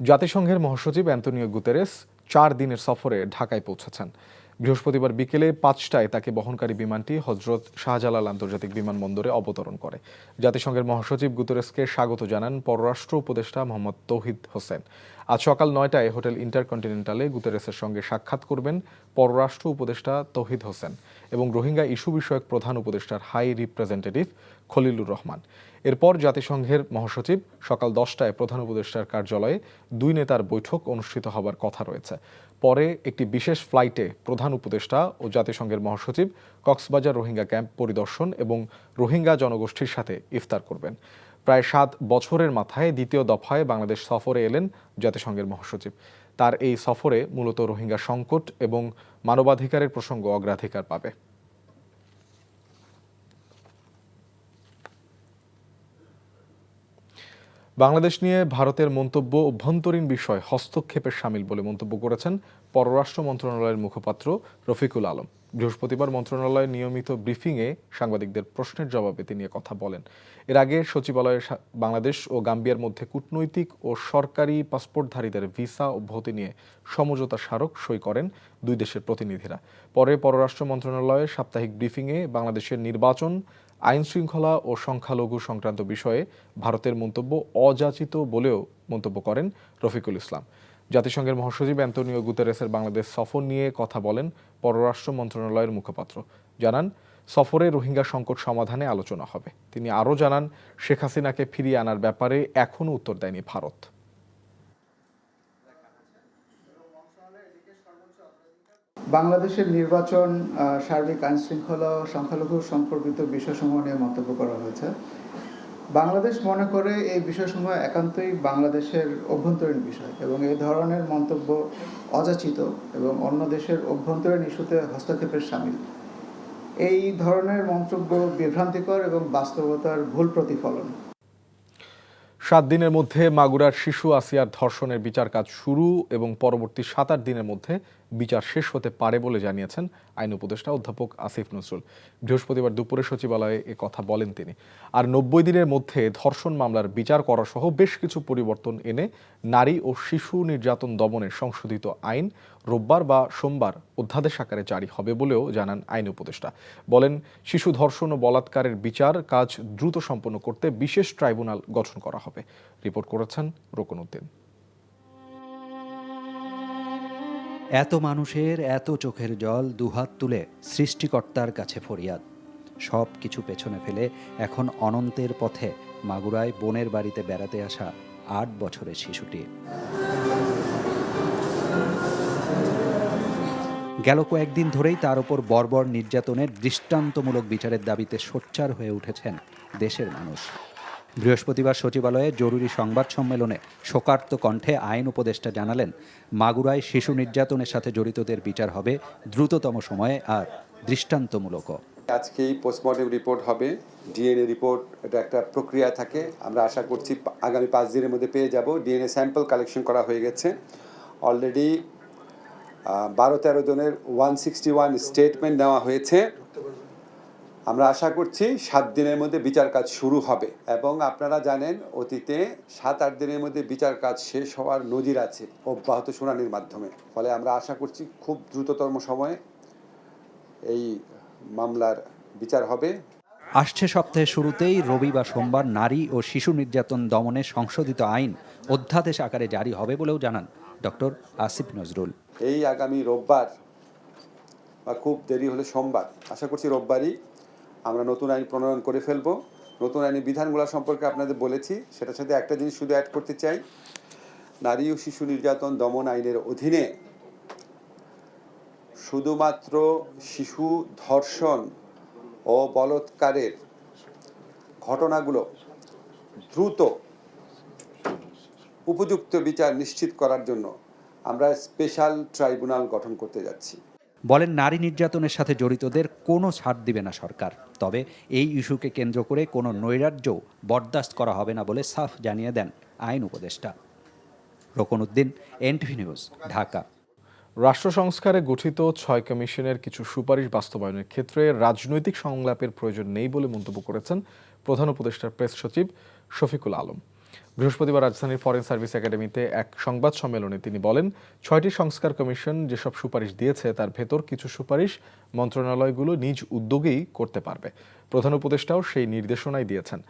জাতিসংঘের মহাসচিব Antonio Guterres 4 দিনের সফরে ঢাকায় পৌঁছেছেন। বৃহস্পতিবার বিকেলে 5টায় তাকে বহনকারী বিমানটি হজরত শাহজালাল আন্তর্জাতিক বিমানবন্দরে অবতরণ করে। জাতিসংঘের মহাসচিব গুতেরেসকে স্বাগত জানান পররাষ্ট্র উপদেষ্টা মোহাম্মদ তৌহিদ হোসেন। আজ সকাল 9টায় হোটেল ইন্টারকন্টিনেন্টালে গুতেরেসের সঙ্গে সাক্ষাৎ করবেন পররাষ্ট্র উপদেষ্টা তৌহিদ হোসেন এবং রোহিঙ্গা ইস্যু বিষয়ক প্রধান উপদেষ্টার হাই রিপ্রেজেন্টেটিভ খলিলুর রহমান। এরপর জাতিসংঘের মহাসচিব সকাল 10টায় প্রধান উপদেষ্টার কার্যালয়ে দুই নেতার বৈঠক অনুষ্ঠিত হবার কথা রয়েছে। পরে একটি বিশেষ ফ্লাইটে প্রধান উপদেষ্টা ও জাতিসংঘের মহাসচিব কক্সবাজার রোহিঙ্গা ক্যাম্প পরিদর্শন এবং রোহিঙ্গা জনগোষ্ঠীর সাথে ইফতার করবেন। প্রায় 7 বছরের মাথায় দ্বিতীয় দফায় বাংলাদেশ সফরে এলেন জাতিসংঘের মহাসচিব। তার এই সফরে মূলত রোহিঙ্গা সংকট এবং মানবাধিকারের প্রসঙ্গ অগ্রাধিকার পাবে। বাংলাদেশ নিয়ে ভারতের মন্তব্য অভ্যন্তরীণ বিষয় হস্তক্ষেপের শামিল বলে মন্তব্য করেছেন পররাষ্ট্র মন্ত্রণালয়ের মুখপাত্র রফিকুল আলম। বৃহস্পতিবার মন্ত্রণালয়ের নিয়মিত ব্রিফিংয়ে সাংবাদিকদের প্রশ্নের জবাবে তিনি কথা বলেন। এর আগে সচিবালয়ে বাংলাদেশ ও গাম্বিয়ার মধ্যে কূটনৈতিক ও সরকারি পাসপোর্টধারীদের ভিসা অব্যাহতি নিয়ে সমঝোতা স্মারক সই করেন দুই দেশের প্রতিনিধিরা। পরে পররাষ্ট্র মন্ত্রণালয়ের সাপ্তাহিক ব্রিফিংয়ে বাংলাদেশের নির্বাচন, আইন শৃঙ্খলা ও সংখ্যালঘু সংক্রান্ত বিষয়ে ভারতের মন্তব্য অযাচিত বলেও মন্তব্য করেন রফিকুল ইসলাম। জাতিসংঘের মহাসচিব অ্যান্তোনিও গুতেরেসের বাংলাদেশ সফর নিয়ে কথা বলেন পররাষ্ট্র মন্ত্রণালয়ের মুখপাত্র। জানান, সফরে রোহিঙ্গা সংকট সমাধানে আলোচনা হবে। তিনি আরও জানান, শেখ হাসিনাকে ফিরিয়ে আনার ব্যাপারে এখনও উত্তর দেয়নি ভারত। বাংলাদেশের নির্বাচন, সার্বিক আইন শৃঙ্খলা ও সংখ্যালঘু সম্পর্কিত বিষয়সমূহ নিয়ে মন্তব্য করা হয়েছে। বাংলাদেশ মনে করে এই বিষয়সমূহ একান্তই বাংলাদেশের অভ্যন্তরীণ বিষয় এবং এই ধরনের মন্তব্য অযাচিত এবং অন্য দেশের অভ্যন্তরীণ ইস্যুতে হস্তক্ষেপের শামিল। এই ধরনের মন্তব্য বিভ্রান্তিকর এবং বাস্তবতার ভুল প্রতিফলন। 7 দিনের মধ্যে মাগুরার শিশু আসিয়ার ধর্ষণের বিচার কাজ শুরু এবং পরবর্তী 7-8 দিনের মধ্যে বিচার শেষ হতে পারে বলে জানিয়েছেন আইন উপদেষ্টা অধ্যাপক আসিফ নজরুল। বৃহস্পতিবার দুপুরে সচিবালয়ে কথা বলেন তিনি। আর 90 দিনের মধ্যে ধর্ষণ মামলার বিচার করা সহ বেশ কিছু পরিবর্তন এনে নারী ও শিশু নির্যাতন দমনের সংশোধিত আইন রোববার বা সোমবার অধ্যাদেশ আকারে জারি হবে বলেও জানান আইন উপদেষ্টা। বলেন, শিশু ধর্ষণ ও বলাৎকারের বিচার কাজ দ্রুত সম্পন্ন করতে বিশেষ ট্রাইব্যুনাল গঠন করা হবে। রিপোর্ট করেছেন রোকনউদ্দিন। এত মানুষের এত চোখের জল দুহাত তুলে সৃষ্টিকর্তার কাছে ফরিয়াদ। সব কিছু পেছনে ফেলে এখন অনন্তের পথে মাগুরায় বোনের বাড়িতে বেড়াতে আসা 8 বছরের শিশুটি। গেল কয়েকদিন ধরেই তার উপর বর্বর নির্যাতনের দৃষ্টান্তমূলক বিচারের দাবিতে সোচ্চার হয়ে উঠেছেন দেশের মানুষ। বৃহস্পতিবার সচিবালয়ে জরুরি সংবাদ সম্মেলনে শোকার্ত কণ্ঠে আইন উপদেষ্টা জানালেন, মাগুরায় শিশু নির্যাতনের সাথে জড়িতদের বিচার হবে দ্রুততম সময়ে আর দৃষ্টান্তমূলকও। আজকেই পোস্টমর্টেম রিপোর্ট হবে, ডিএনএ রিপোর্ট, এটা একটা প্রক্রিয়া থাকে। আমরা আশা করছি আগামী 5 দিনের মধ্যে পেয়ে যাব। ডিএনএ স্যাম্পল কালেকশন করা হয়ে গেছে অলরেডি। 12-13 জনের 161 স্টেটমেন্ট নেওয়া হয়েছে। আমরা আশা করছি 7 দিনের মধ্যে বিচার কাজ শুরু হবে এবং আপনারা জানেন অতীতে 7-8 দিনের মধ্যে বিচার কাজ শেষ হওয়ার নজির আছে অব্যাহত শুনানির মাধ্যমে। ফলে আমরা আশা করছি খুব দ্রুততম সময়ে এই মামলার বিচার হবে। আসছে সপ্তাহের শুরুতেই রবি বা সোমবার নারী ও শিশু নির্যাতন দমনে সংশোধিত আইন অধ্যাদেশ আকারে জারি হবে বলেও জানান ডক্টর আসিফ নজরুল। এই আগামী রোববার বা খুব দেরি হলে সোমবার, আশা করছি রোববারই আমরা নতুন আইন প্রণয়ন করে ফেলব। নতুন আইনের বিধানগুলো সম্পর্কে আপনাদের বলেছি, সেটার সাথে একটা জিনিস শুধু অ্যাড করতে চাই। নারী ও শিশু নির্যাতন দমন আইনের অধীনে শুধুমাত্র শিশু ধর্ষণ ও বলাৎকারের ঘটনাগুলো দ্রুত উপযুক্ত বিচার নিশ্চিত করার জন্য আমরা স্পেশাল ট্রাইব্যুনাল গঠন করতে যাচ্ছি। বলেন, নারী নির্যাতনের সাথে জড়িতদের কোনো ছাড় দিবে না সরকার। তবে এই ইস্যুকে কেন্দ্র করে কোনো নৈরাজ্য বরদাস্ত করা হবে না বলে সাফ জানিয়ে দেন আইন উপদেষ্টা। Rokonuddin, NTV news, Dhaka. রাষ্ট্র সংস্কারে গঠিত 6 কমিশনের কিছু সুপারিশ বাস্তবায়নের ক্ষেত্রে রাজনৈতিক সংলাপের প্রয়োজন নেই বলে মন্তব্য করেছেন প্রধান উপদেষ্টার প্রেস সচিব শফিকুল আলম। বৃহস্পতিবার রাজধানীর ফরেন সার্ভিস একাডেমিতে এক সংবাদ সম্মেলনে তিনি বলেন, 6টি সংস্কার কমিশন যেসব সুপারিশ দিয়েছে তার ভেতর কিছু সুপারিশ মন্ত্রণালয়গুলো নিজ উদ্যোগেই করতে পারবে। প্রধান উপদেষ্টাও সেই নির্দেশনাই দিয়েছেন।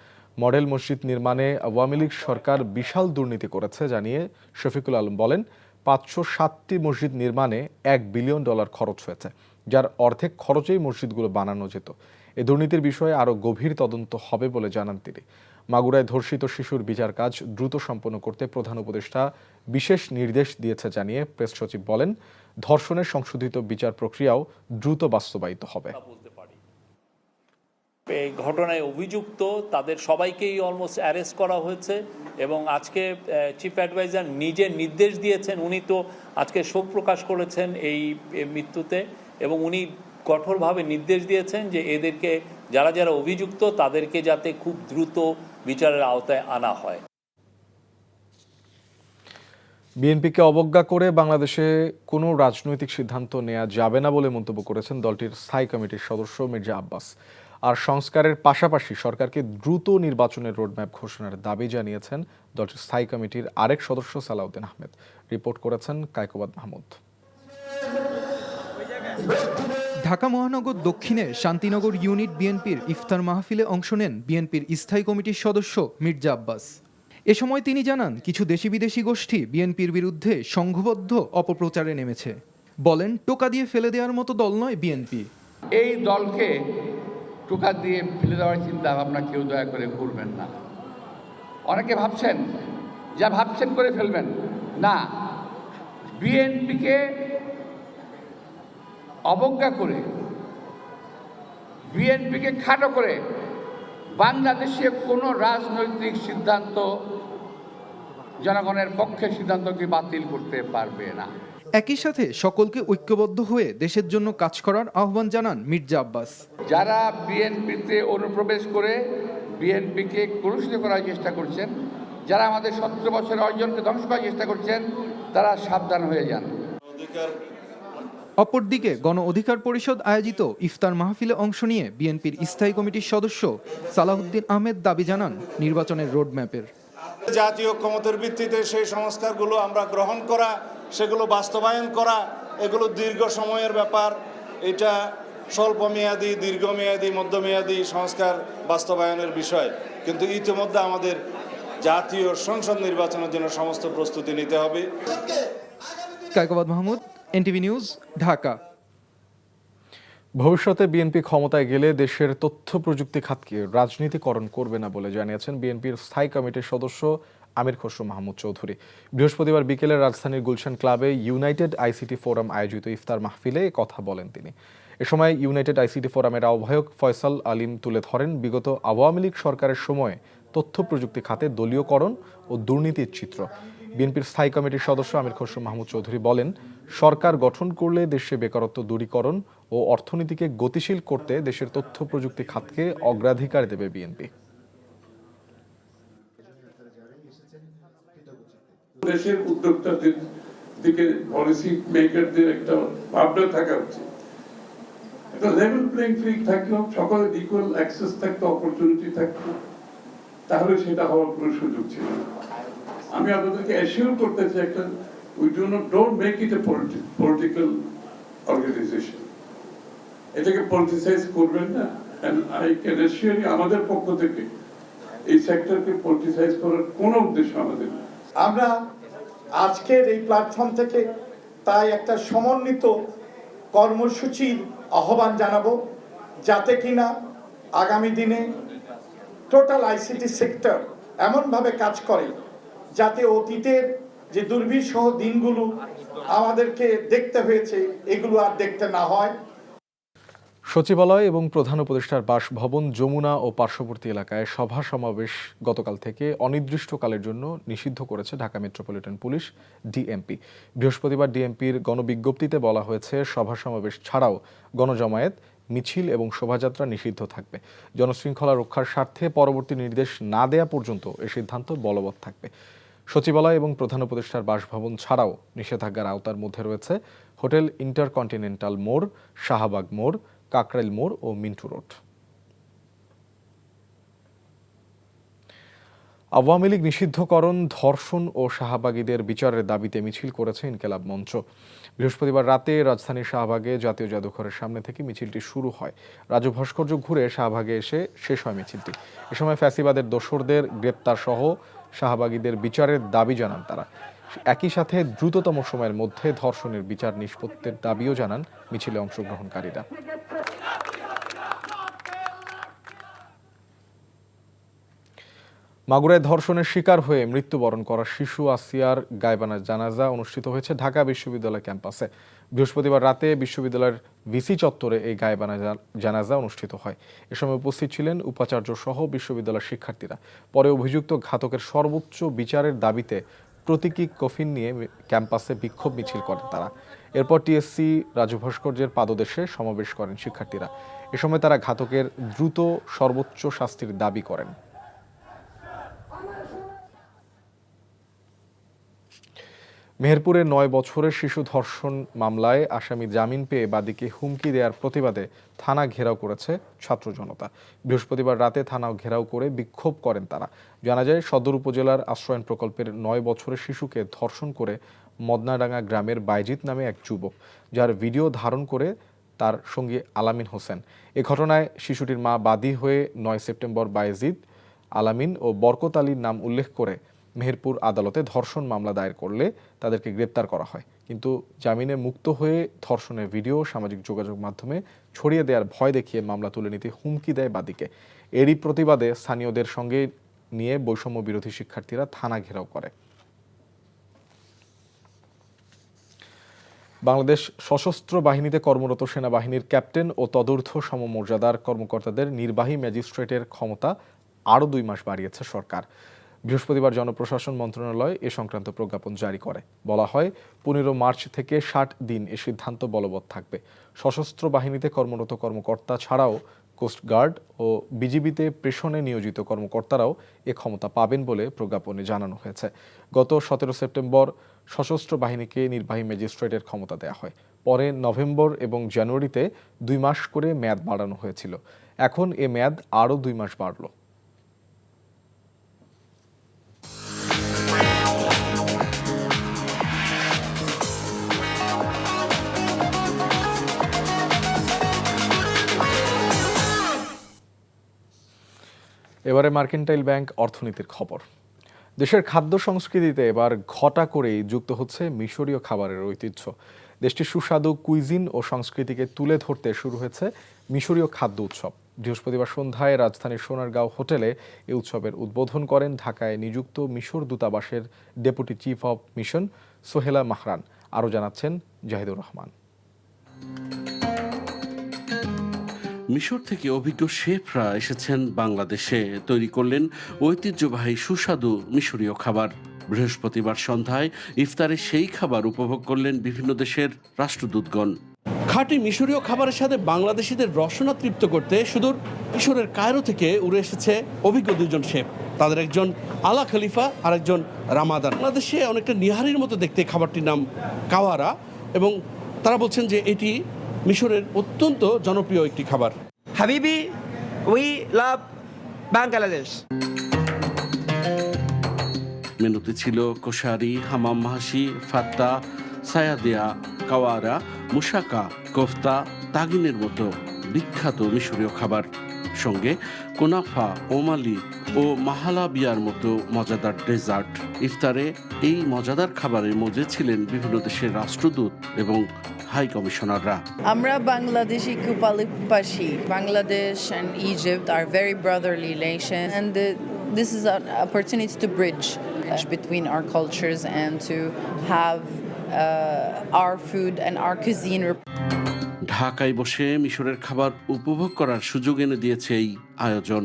মডেল মসজিদ নির্মাণে আওয়ামী লীগ সরকার বিশাল দুর্নীতি করেছে জানিয়ে শফিকুল আলম বলেন, 507টি মসজিদ নির্মাণে $1 বিলিয়ন খরচ হয়েছে, যার অর্ধেক খরচেই মসজিদগুলো বানানো যেত। এ দুর্নীতির বিষয়ে আরও গভীর তদন্ত হবে বলে জানান তিনি। মাগুরায় ধর্ষিত শিশুর বিচার কাজ দ্রুত সম্পন্ন করতে প্রধান উপদেষ্টা বিশেষ নির্দেশ দিয়েছে জানিয়ে প্রেস সচিব বলেন, ধর্ষণের সংশোধিত বিচার প্রক্রিয়াও দ্রুত বাস্তবায়িত হবে। এই ঘটনায় অভিযুক্ত তাদের সবাইকেই অলমোস্ট অ্যারেস্ট করা হয়েছে এবং আজকে চিফ অ্যাডভাইজার নিজে নির্দেশ দিয়েছেন। উনি তো আজকে শোক প্রকাশ করেছেন এই মৃত্যুতে এবং উনি কঠোরভাবে নির্দেশ দিয়েছেন যে এদেরকে যারা যারা অভিযুক্ত তাদেরকে যাতে খুব দ্রুত বিচারের আওতায় আনা হয়। বিএনপিকে অবজ্ঞা করে বাংলাদেশে কোনো রাজনৈতিক সিদ্ধান্ত নেওয়া যাবে না বলে মন্তব্য করেছেন দলটির স্থায়ী কমিটির সদস্য মির্জা আব্বাস। আর সংস্কারের পাশাপাশি সরকারকে দ্রুত নির্বাচনের রোডম্যাপ ঘোষণার দাবি জানিয়েছেন দলটির স্থায়ী কমিটির আরেক সদস্য সালাউদ্দিন আহমেদ। রিপোর্ট করেছেন কায়কোবাদ মাহমুদ। ঢাকা মহানগর দক্ষিণের শান্তিনগর ইউনিট বিএনপির ইফতার মাহফিলে অংশ নেন বিএনপির স্থায়ী কমিটির সদস্য মির্জা আব্বাস। এ সময় তিনি জানান, কিছু দেশি বিদেশি গোষ্ঠী বিএনপির বিরুদ্ধে সংঘবদ্ধ অপপ্রচারে নেমেছে। বলেন, টোকা দিয়ে ফেলে দেওয়ার মতো দল নয় বিএনপি। এই দলকে টোকা দিয়ে ফেলে দেওয়ার চিন্তা ভাবনা কেউ দয়া করে করবেন না। অনেকে ভাবছেন যা ভাবছেন করে ফেলবেন না। বিএনপিকে অবজ্ঞা করে, বিএনপিকে খাটো করে বাংলাদেশে কোনো রাজনৈতিক সিদ্ধান্ত জনগণের পক্ষে সিদ্ধান্তকে বাতিল করতে পারবে না। একই সাথে সকলকে ঐক্যবদ্ধ হয়ে দেশের জন্য কাজ করার আহ্বান জানান মির্জা আব্বাস। যারা বিএনপিতে অনুপ্রবেশ করে বিএনপিকে কলুষিত করার চেষ্টা করছেন, যারা আমাদের 17 বছরের অর্জনকে ধ্বংস করার চেষ্টা করছেন, তারা সাবধান হয়ে যান। অপরদিকে গণ অধিকার পরিষদ আয়োজিত ইফতার মাহফিলে অংশ নিয়ে বিএনপির স্থায়ী কমিটির সদস্য সালাউদ্দিন আহমেদ দাবি জানান নির্বাচনের রোডম্যাপের। জাতীয় ঐক্যমতের ভিত্তিতে সেই সংস্কারগুলো আমরা গ্রহণ করা, সেগুলো বাস্তবায়ন করা, এগুলো দীর্ঘ সময়ের ব্যাপার। এটা স্বল্পমেয়াদী, দীর্ঘমেয়াদী, মধ্যমেয়াদী সংস্কার বাস্তবায়নের বিষয়। কিন্তু ইতিমধ্যে আমাদের জাতীয় সংসদ নির্বাচনের জন্য সমস্ত প্রস্তুতি নিতে হবে। Kaykobad Mahmud, NTV news, Dhaka. ভবিষ্যতে বিএনপি ক্ষমতায় গেলে দেশের তথ্য প্রযুক্তি খাতকে রাজনীতিকরণ করবে না বলে জানিয়েছেন বিএনপির স্থায়ী কমিটির সদস্য আমির খসরু মাহমুদ চৌধুরী। বৃহস্পতিবার বিকেলে রাজধানীর গুলশান ক্লাবে ইউনাইটেড আইসিটি ফোরাম আয়োজিত ইফতার মাহফিলে কথা বলেন তিনি। এ সময় ইউনাইটেড আইসিটি ফোরামের আহ্বায়ক ফয়সাল আলিম তুলে ধরেন, বিগত আওয়ামী লীগ সরকারের সময় তথ্য প্রযুক্তি খাতে দলীয়করণ ও দুর্নীতির চিত্র। বিএনপির স্থায়ী কমিটির সদস্য আমির খসরু মাহমুদ চৌধুরী বলেন, সরকার গঠন করলে দেশে বেকারত্ব দূরীকরণ ও অর্থনীতিকে গতিশীল করতে দেশের তথ্য প্রযুক্তি খাতকে অগ্রাধিকার দেবে বিএনপি। দেশের উদ্যোক্তাদের দিকে পলিসি মেকারদের একটা ভাবনা থাকা উচিত। একটা লেভেল প্লেইং ফিল্ড থাকলো, সকলের ইকুয়াল অ্যাক্সেস থাকতো, অপরচুনিটি থাকতো, তাহলে সেটা হওয়ার কোনো সুযোগ ছিল না। আমি আপনাদেরকে অ্যাসিওর করতে চাই, একটা don't make it a political organisation. এটাকে পলিটিসাইজ করবেন না। And I can assure you, আমাদের পক্ষ থেকে এই সেক্টরকে পলিটিসাইজ করার কোনো উদ্দেশ্য আমাদের না। আমরা আজকের এই প্ল্যাটফর্ম থেকে তাই একটা সমন্বিত কর্মসূচির আহ্বান জানাবো, যাতে কিনা আগামী দিনে টোটাল আইসিটি সেক্টর এমনভাবে কাজ করে যাতে অতীতের যে দুর্বিষহ দিনগুলো আমাদেরকে দেখতে হয়েছে এগুলো আর দেখতে না হয়। সচিবালয় এবং প্রধান উপদেষ্টার বাসভবন, যমুনা ও পার্শ্ববর্তী এলাকায় সভা সমাবেশ গতকাল থেকে অনির্দিষ্টকালের জন্য নিষিদ্ধ করেছে ঢাকা মেট্রোপলিটন পুলিশ ডিএমপি। বৃহস্পতিবার ডিএমপির গণবিজ্ঞপ্তিতে বলা হয়েছে, সভা সমাবেশ ছাড়াও গণজমায়েত, মিছিল এবং শোভাযাত্রা নিষিদ্ধ থাকবে। জনশৃঙ্খলা রক্ষার স্বার্থে পরবর্তী নির্দেশ না দেয়া পর্যন্ত এ সিদ্ধান্ত বলবৎ থাকবে। সচিবালয় এবং প্রধান উপদেষ্টার বাসভবন ছাড়াও নিষেধাজ্ঞার আওতার মধ্যে রয়েছে হোটেল ইন্টারকন্টিনেন্টাল মোড়, শাহবাগ মোড়, কাকরাইল মোড় ও মিন্টু রোড। আওয়ামী লীগ নিষিদ্ধকরণ, ধর্ষণ ও শাহবাগীদের বিচারের দাবিতে মিছিল করেছে ইনকিলাব মঞ্চ। বৃহস্পতিবার রাতে রাজধানীর শাহবাগে জাতীয় জাদুঘরের সামনে থেকে মিছিলটি শুরু হয়। রাজু ভাস্কর্য ঘুরে শাহবাগে এসে শেষ হয় মিছিলটি। এ সময় ফ্যাসিবাদের দোসরদের গ্রেপ্তার সহ শাহবাগীদের বিচারের দাবি জানান তারা। একই সাথে দ্রুততম সময়ের মধ্যে ধর্ষণের বিচার নিষ্পত্তির দাবিও জানান মিছিলে অংশগ্রহণকারীরা। মাগুরায় ধর্ষণের শিকার হয়ে মৃত্যুবরণ করা শিশু আসিয়ার গায়বানা জানাজা অনুষ্ঠিত হয়েছে ঢাকা বিশ্ববিদ্যালয় ক্যাম্পাসে। বৃহস্পতিবার রাতে বিশ্ববিদ্যালয়ের ভিসি চত্বরে এই গায়বানা জানাজা অনুষ্ঠিত হয়। এ সময় উপস্থিত ছিলেন উপাচার্য সহ বিশ্ববিদ্যালয়ের শিক্ষার্থীরা। পরে অভিযুক্ত ঘাতকের সর্বোচ্চ বিচারের দাবিতে প্রতীকী কফিন নিয়ে ক্যাম্পাসে বিক্ষোভ মিছিল করেন তারা। এরপর টিএসসি রাজু ভাস্কর্যের পাদদেশে সমাবেশ করেন শিক্ষার্থীরা। এ সময় তারা ঘাতকের দ্রুত সর্বোচ্চ শাস্তির দাবি করেন। মেহেরপুরে ৯ বছরের শিশু ধর্ষণ মামলায় আসামি জামিন পেয়ে বাদীকে হুমকি দেওয়ার প্রতিবাদে থানা ঘেরাও করেছে ছাত্র জনতা। বৃহস্পতিবার রাতে থানা ঘেরাও করে বিক্ষোভ করেন তারা। জানা যায়, সদর উপজেলার আশ্রয়ণ প্রকল্পের ৯ বছরের শিশুকে ধর্ষণ করে মদনাডাঙ্গা গ্রামের বাইজিৎ নামে এক যুবক, যার ভিডিও ধারণ করে তার সঙ্গী আলামিন হোসেন। এ ঘটনায় শিশুটির মা বাদী হয়ে ৯ সেপ্টেম্বর বাইজিৎ, আলামিন ও বরকত আলীর নাম উল্লেখ করে মেহেরপুর আদালতে ধর্ষণ মামলা দায়ের করলে তাদেরকে গ্রেপ্তার করা হয়। কিন্তু জামিনে মুক্ত হয়ে ধর্ষণের ভিডিও সামাজিক যোগাযোগ মাধ্যমে ছড়িয়ে দেওয়ার ভয় দেখিয়ে মামলা তুলে নিতে হুমকি দেয় বাদীকে। এরই প্রতিবাদে স্থানীয়দের সঙ্গে নিয়ে বৈষম্য বিরোধী শিক্ষার্থীরা থানা ঘেরাও করে। বাংলাদেশ সশস্ত্র বাহিনীতে কর্মরত সেনাবাহিনীর ক্যাপ্টেন ও তদূর্ধ্ব সমমর্যাদার কর্মকর্তাদের নির্বাহী ম্যাজিস্ট্রেটের ক্ষমতা আরও 2 মাস বাড়িয়েছে সরকার। বৃহস্পতিবার জনপ্রশাসন মন্ত্রণালয় এ সংক্রান্ত প্রজ্ঞাপন জারি করে। বলা হয়, 15 মার্চ থেকে 60 দিন এ সিদ্ধান্ত বলবৎ থাকবে। সশস্ত্র বাহিনীতে কর্মরত কর্মকর্তা ছাড়াও কোস্টগার্ড ও বিজিবিতে প্রেষণে নিয়োজিত কর্মকর্তারাও এ ক্ষমতা পাবেন বলে প্রজ্ঞাপনে জানানো হয়েছে। গত 17 সেপ্টেম্বর সশস্ত্র বাহিনীকে নির্বাহী ম্যাজিস্ট্রেটের ক্ষমতা দেওয়া হয়। পরে নভেম্বর এবং জানুয়ারিতে 2 মাস করে মেয়াদ বাড়ানো হয়েছিল। এখন এ মেয়াদ আরও 2 মাস বাড়ল। এবারে মার্কেন্টাইল ব্যাংক অর্থনীতির খবর। দেশের খাদ্য সংস্কৃতিতে এবার ঘটা করেই যুক্ত হচ্ছে মিশরীয় খাবারের ঐতিহ্য। দেশটির সুস্বাদু কুইজিন ও সংস্কৃতিকে তুলে ধরতে শুরু হয়েছে মিশরীয় খাদ্য উৎসব। বৃহস্পতিবার সন্ধ্যায় রাজধানীর সোনারগাঁও হোটেলে এই উৎসবের উদ্বোধন করেন ঢাকায় নিযুক্ত মিশর দূতাবাসের deputy chief of mission Sohela Mahran. আরও জানাচ্ছেন জাহিদুর রহমান। মিশর থেকে অভিজ্ঞ শেফরা এসেছেন বাংলাদেশে, তৈরি করলেন ঐতিহ্যবাহী সুস্বাদু মিশরীয় খাবার। বৃহস্পতিবার সন্ধ্যায় ইফতারে সেই খাবার উপভোগ করলেন বিভিন্ন দেশের রাষ্ট্রদূতগণ। খাঁটি মিশরীয় খাবারের সাথে বাংলাদেশিদের রসনা তৃপ্ত করতে সুদূর মিশরের কায়রো থেকে উড়ে এসেছে অভিজ্ঞ 2 জন শেফ। তাদের একজন আলা খলিফা আর একজন রামাদান। বাংলাদেশে অনেকটা নিহারির মতো দেখতে খাবারটির নাম কাওয়ারা, এবং তারা বলছেন যে এটি মিশরের অত্যন্ত জনপ্রিয় একটি খাবার। হাবিবি, উই লাভ বাংলাদেশ। মেনুতে ছিল কোশারি, হামাম মাহাশি, ফাত্তা, সায়াদিয়া, কাওয়ারা, মুশাকা, কোফতা, তাগিনের মতো বিখ্যাত মিশরীয় খাবার, সঙ্গে কোনাফা, ওমালি ও মাহালাবিয়ার মতো মজাদার ডেজার্ট। ইফতারে এই মজাদার খাবারের মজে ছিলেন বিভিন্ন দেশের রাষ্ট্রদূত এবং হাই কমিশনাররা। আমরা বাংলাদেশি খুব ভালোবাসি। Bangladesh and Egypt are very brotherly nations, and this is an opportunity to bridge between our cultures and to have our food and our cuisine. ঢাকায় বসে মিশরের খাবার উপভোগ করার সুযোগ এনে দিয়েছে এই আয়োজন।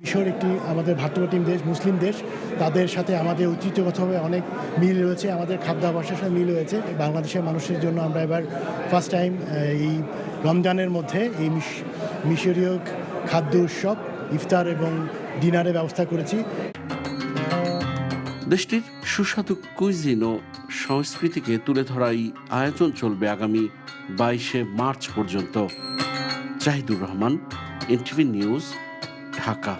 মিশর একটি আমাদের ভাতৃপ্রতিম দেশ, মুসলিম দেশ। তাদের সাথে আমাদের ঐতিহ্যগতভাবে অনেক মিল রয়েছে, আমাদের খাদ্যাভ্যাসের সাথে মিল রয়েছে। বাংলাদেশের মানুষের জন্য আমরা এবার ফার্স্ট টাইম এই রমজানের মধ্যে এই মিশরীয় খাদ্য উৎসব, ইফতার এবং ডিনারের ব্যবস্থা করেছি। দেশটির সুস্বাদু কুইজিন ও সংস্কৃতিকে তুলে ধরাই আয়োজন চলবে আগামী 22শে মার্চ পর্যন্ত। Zahidur Rahman, NTV news, Dhaka.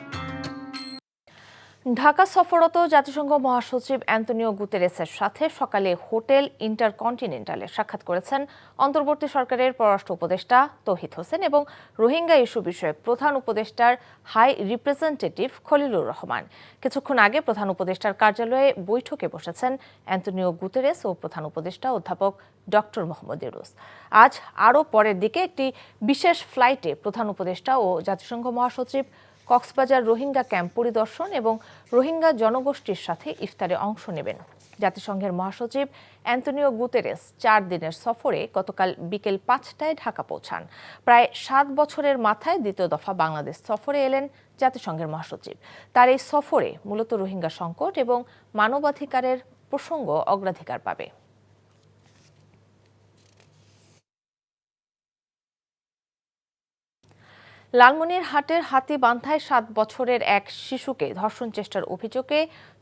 ঢাকা সফররত জাতিসংঘ মহাসচিব অ্যান্তোনিও গুতেরেসের সাথে সকালে হোটেল ইন্টারকন্টিনেন্টালে সাক্ষাৎ করেছেন অন্তর্বর্তী সরকারের পররাষ্ট্র উপদেষ্টা তৌহিদ হোসেন এবং রোহিঙ্গা ইস্যু বিষয়ক প্রধান উপদেষ্টার হাই রিপ্রেজেন্টেটিভ খলিলুর রহমান। কিছুক্ষণ আগে প্রধান উপদেষ্টার কার্যালয়ে বৈঠকে বসেছেন অ্যান্তোনিও গুতেরেস ও প্রধান উপদেষ্টা অধ্যাপক ডক্টর মোহাম্মদ ইউনূস। আজ আরও পরের দিকে একটি বিশেষ ফ্লাইটে প্রধান উপদেষ্টা ও জাতিসংঘ মহাসচিব কক্সবাজার রোহিঙ্গা ক্যাম্প পরিদর্শন এবং রোহিঙ্গা জনগোষ্ঠীর সাথে ইফতারে অংশ নেবেন। জাতিসংঘের মহাসচিব অ্যান্তোনিও গুতেরেস 4 দিনের সফরে গতকাল বিকেল 5টায় ঢাকা পৌঁছান। প্রায় 7 বছরের মাথায় দ্বিতীয় দফা বাংলাদেশ সফরে এলেন জাতিসংঘের মহাসচিব। তার এই সফরে মূলত রোহিঙ্গা সংকট এবং মানবাধিকারের প্রসঙ্গ অগ্রাধিকার পাবে। লালমনিরহাটের হাতীবান্ধায় 7 বছরের এক শিশুকে ধর্ষণ চেষ্টার অভিযোগে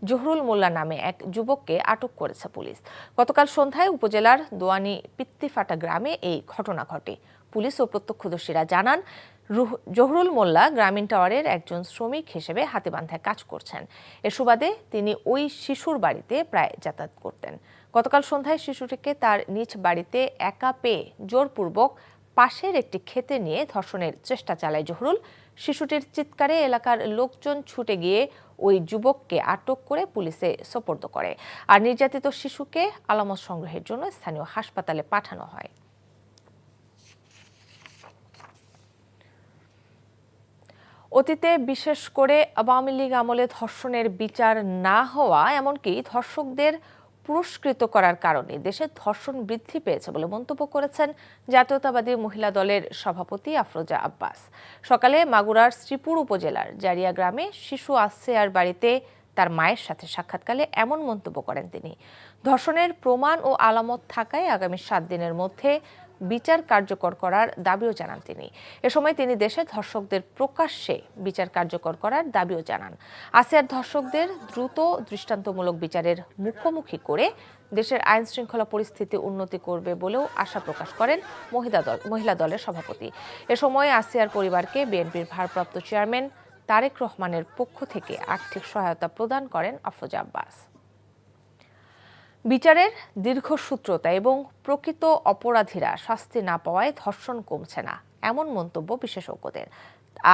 জহুরুল মোল্লা নামে এক যুবককে আটক করেছে পুলিশ। গতকাল সন্ধ্যায় উপজেলার দোয়ানি পিত্তিফাটা গ্রামে এই ঘটনা ঘটে। পুলিশ ও প্রত্যক্ষদর্শীরা জানান, জহুরুল মোল্লা গ্রামীণ টাওয়ারের একজন শ্রমিক হিসেবে হাতীবান্ধায় কাজ করছেন। এর সুবাদে তিনি ওই শিশুর বাড়িতে প্রায় যাতায়াত করতেন। গতকাল সন্ধ্যায় শিশুটিকে তার নিজ বাড়িতে একা পেয়ে জোরপূর্বক পাশের একটি খেতে নিয়ে ধর্ষণের চেষ্টা চালায় জহুরুল। শিশুটির চিৎকারে এলাকার লোকজন ছুটে গিয়ে ওই যুবককে আটক করে পুলিশে সোপর্দ করে। আর নির্যাতিত শিশুকে আলামত সংগ্রহের জন্য স্থানীয় হাসপাতালে পাঠানো হয়। অতীতে বিশেষ করে আওয়ামী লীগ আমলে ধর্ষণের বিচার না হওয়া, এমনকি ধর্ষকদের পুরস্কৃত করার কারণে দেশে ধর্ষণ বৃদ্ধি পেয়েছে বলে মন্তব্য করেছেন জাতীয়তাবাদী মহিলা দলের সভাপতি আফরোজা আব্বাস। সকালে মাগুরার শ্রীপুর উপজেলার জারিয়া গ্রামে শিশু আসিয়ার বাড়িতে তার মায়ের সাথে সাক্ষাৎকালে এমন মন্তব্য করেন তিনি। ধর্ষণের প্রমাণ ও আলামত থাকায় আগামী 7 দিনের মধ্যে বিচার কার্যকর করার দাবিও জানান তিনি। এ সময় তিনি দেশে ধর্ষকদের প্রকাশ্যে বিচার কার্যকর করার দাবিও জানান। আসিয়ার ধর্ষকদের দ্রুত দৃষ্টান্তমূলক বিচারের মুখোমুখি করে দেশের আইন শৃঙ্খলা পরিস্থিতি উন্নতি করবে বলেও আশা প্রকাশ করেন মহিলা দলের সভাপতি। এ সময় আসিয়ার পরিবারকে বিএনপির ভারপ্রাপ্ত চেয়ারম্যান তারেক রহমানের পক্ষ থেকে আর্থিক সহায়তা প্রদান করেন আফরোজা আব্বাস। বিচারের দীর্ঘসূত্রতা এবং প্রকৃত অপরাধীরা শাস্তি না পাওয়ায় ধর্ষণ কমছে না, এমন মন্তব্য বিশেষজ্ঞদের।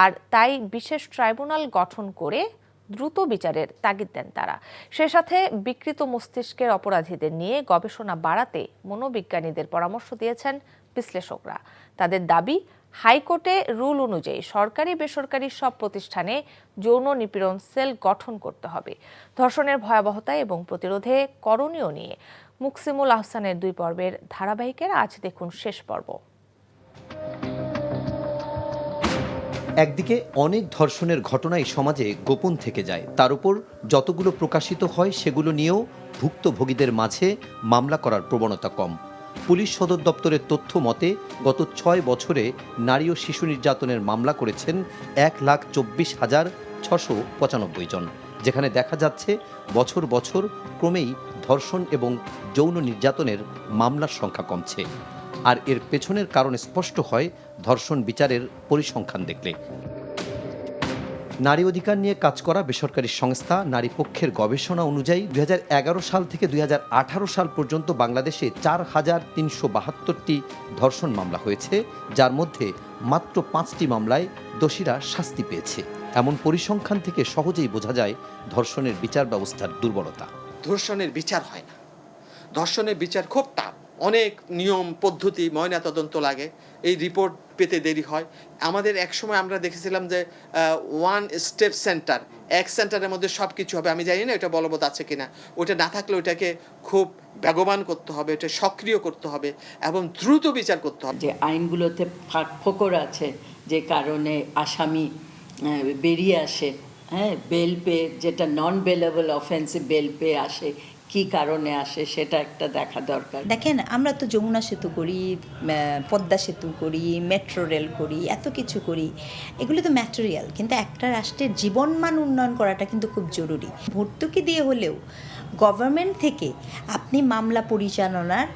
আর তাই বিশেষ ট্রাইব্যুনাল গঠন করে দ্রুত বিচারের তাগিদ দেন তারা। সে সাথে বিকৃত মস্তিষ্কের অপরাধীদের নিয়ে গবেষণা বাড়াতে মনোবিজ্ঞানীদের পরামর্শ দিয়েছেন বিশ্লেষকরা। তাদের দাবি, হাইকোর্টে রুল অনুযায়ী সরকারি বেসরকারি সব প্রতিষ্ঠানে যৌন নিপীড়ন সেল গঠন করতে হবে। ধর্ষণের ভয়াবহতা এবং প্রতিরোধে করণীয় নিয়ে মুকসিমুল আহসানের 2 পর্বের ধারাবাহিকের আজ দেখুন শেষ পর্ব। একদিকে অনেক ধর্ষণের ঘটনাই সমাজে গোপন থেকে যায়, তার উপর যতগুলো প্রকাশিত হয় সেগুলো নিয়েও ভুক্তভোগীদের মাঝে মামলা করার প্রবণতা কম। পুলিশ সদর দপ্তরের তথ্য মতে গত 6 বছরে নারী ও শিশু নির্যাতনের মামলা করেছেন 1,24,695 জন, যেখানে দেখা যাচ্ছে বছর বছর ক্রমেই ধর্ষণ এবং যৌন নির্যাতনের মামলার সংখ্যা কমছে। আর এর পেছনের কারণ স্পষ্ট হয় ধর্ষণ বিচারের পরিসংখ্যান দেখলে। নারী অধিকার নিয়ে কাজ করা বেসরকারি সংস্থা নারী পক্ষের গবেষণা অনুযায়ী 2011 সাল থেকে 2018 সাল পর্যন্ত বাংলাদেশে 4,372টি ধর্ষণ মামলা হয়েছে, যার মধ্যে মাত্র 5টি মামলায় দোষীরা শাস্তি পেয়েছে। এমন পরিসংখ্যান থেকে সহজেই বোঝা যায় ধর্ষণের বিচার ব্যবস্থার দুর্বলতা। ধর্ষণের বিচার হয় না, ধর্ষণের বিচার খুব টাফ, অনেক নিয়ম পদ্ধতি ময়নাতদন্ত লাগে, এই রিপোর্ট পেতে দেরি হয়। আমাদের একসময় আমরা দেখেছিলাম যে ওয়ান স্টেপ সেন্টার, এক সেন্টারের মধ্যে সব কিছু হবে। আমি জানি না এটা বলবৎ আছে কিনা, ওটা না থাকলে ওটাকে খুব বেগবান করতে হবে, ওটা সক্রিয় করতে হবে এবং দ্রুত বিচার করতে হবে। যে আইনগুলোতে ফাঁকফোকর আছে, যে কারণে আসামি বেরিয়ে আসে, বেল পে, যেটা নন বেলেবল অফেন্সে বেল পে আসে, কি কারণে আসে সেটা একটা দেখা দরকার। দেখেন, আমরা তো যমুনা সেতু করি, পদ্মা সেতু করি, মেট্রো রেল করি, এত কিছু করি, এগুলো তো ম্যাটেরিয়াল, কিন্তু একটা রাষ্ট্রের জীবনমান উন্নয়ন করাটা কিন্তু খুব জরুরি। ভর্তুকি দিয়ে হলেও গভর্নমেন্ট থেকে আপনি মামলা পরিচালনার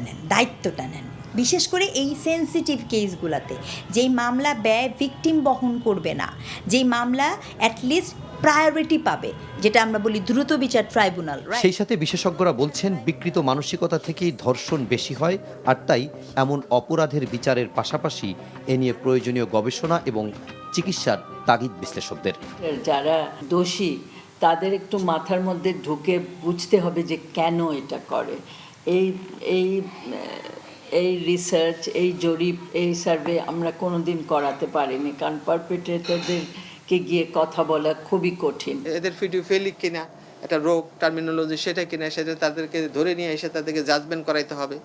নেন, দায়িত্বটা নেন। বিশেষ করে এই সেন্সিটিভ কেসগুলোতে যেই মামলা ব্যয় ভিকটিম বহন করবে না, যেই মামলা অ্যাটলিস্ট প্রায়োরিটি পাবে, যেটা আমরা বলি দ্রুত বিচার ট্রাইব্যুনাল। সেই সাথে বিশেষজ্ঞরা বলছেন বিকৃত মানসিকতা থেকেই ধর্ষণ বেশি হয়, আর তাই এমন অপরাধের বিচারের পাশাপাশি এ নিয়ে প্রয়োজনীয় গবেষণা এবং চিকিৎসার তাগিদ বিশ্লেষকদের। যারা দোষী তাদের একটু মাথার মধ্যে ঢুকে বুঝতে হবে যে কেন এটা করে। এই রিসার্চ, এই জরিপ, এই সার্ভে আমরা কোনোদিন করাতে পারিনি, কারণ পারপেট্রেটরদেরকে গিয়ে কথা বলা খুবই কঠিন। এদের ফিডিওফিলিক কিনা একটা রোগ টার্মিনোলজি সেটা কিনা, সেটা তাদেরকে ধরে নিয়ে এসে তাদেরকে জাজমেন্ট করাইতে হবে।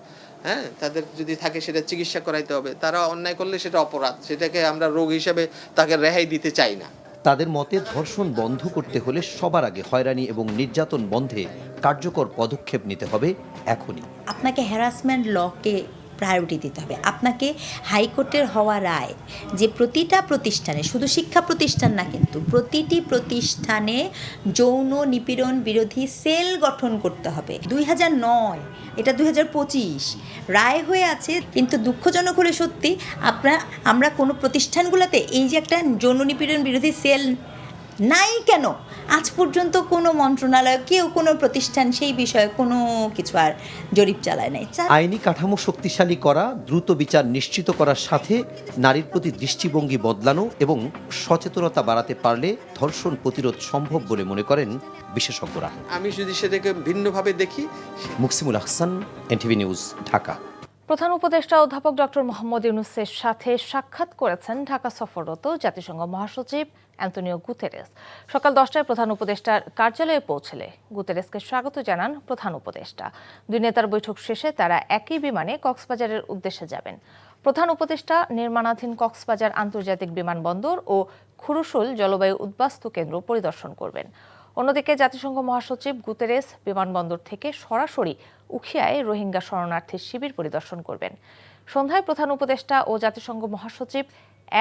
হ্যাঁ, তাদের যদি থাকে সেটা চিকিৎসা করাইতে হবে। তারা অন্যায় করলে সেটা অপরাধ, সেটাকে আমরা রোগ হিসেবে তাকে রেহাই দিতে চাই না। তাদের মতে ধর্ষণ বন্ধ করতে হলে সবার আগে হয়রানি এবং নির্যাতন বন্ধে কার্যকর পদক্ষেপ নিতে হবে এখনই। আপনাকে হ্যারাসমেন্ট লকে প্রায়োরিটি দিতে হবে। আপনাকে হাইকোর্টের হওয়া রায় যে প্রতিটা প্রতিষ্ঠানে, শুধু শিক্ষা প্রতিষ্ঠান না, কিন্তু প্রতিটি প্রতিষ্ঠানে যৌন নিপীড়ন বিরোধী সেল গঠন করতে হবে। 2009, এটা 2025 রায় হয়ে আছে, কিন্তু দুঃখজনক হলে সত্যি আমরা কোনো প্রতিষ্ঠানগুলোতে এই যে একটা যৌন নিপীড়ন বিরোধী সেল নাই কেন, আজ পর্যন্ত কোনো মন্ত্রণালয়, কেউ কোনো প্রতিষ্ঠান সেই বিষয়ে কোনো কিছু আর জরিপ চালায় নাই। আইনি কাঠামো শক্তিশালী করা, দ্রুত বিচার নিশ্চিত করার সাথে নারীর প্রতি দৃষ্টিভঙ্গি বদলানো এবং সচেতনতা বাড়াতে পারলে ধর্ষণ প্রতিরোধ সম্ভব বলে মনে করেন বিশেষজ্ঞরা। আমি যদি সেটাকে ভিন্নভাবে দেখি। Muksimul Ahsan, NTV news, Dhaka. প্রধান উপদেষ্টা অধ্যাপক ডক্টর মোহাম্মদ ইউনূসের সাথে সাক্ষাৎ করেছেন ঢাকা সফররত জাতিসংঘ মহাসচিব অ্যান্তোনিও গুতেরেস। সকাল 10টায় প্রধান উপদেষ্টার কার্যালয়ে পৌঁছলে গুতেরেসকে স্বাগত জানান প্রধান উপদেষ্টা। দুই নেতার বৈঠক শেষে তারা একই বিমানে কক্সবাজারের উদ্দেশ্যে যাবেন। প্রধান উপদেষ্টা নির্মাণাধীন কক্সবাজার আন্তর্জাতিক বিমানবন্দর ও খুরুশুল জলবায়ু উদ্বাস্তু কেন্দ্র পরিদর্শন করবেন। অন্যদিকে জাতিসংঘ মহাসচিব গুতেরেস বিমানবন্দর থেকে সরাসরি উখিয়ায় রোহিঙ্গা শরণার্থীর শিবির পরিদর্শন করবেন। সন্ধ্যায় প্রধান উপদেষ্টা ও জাতিসংঘ মহাসচিব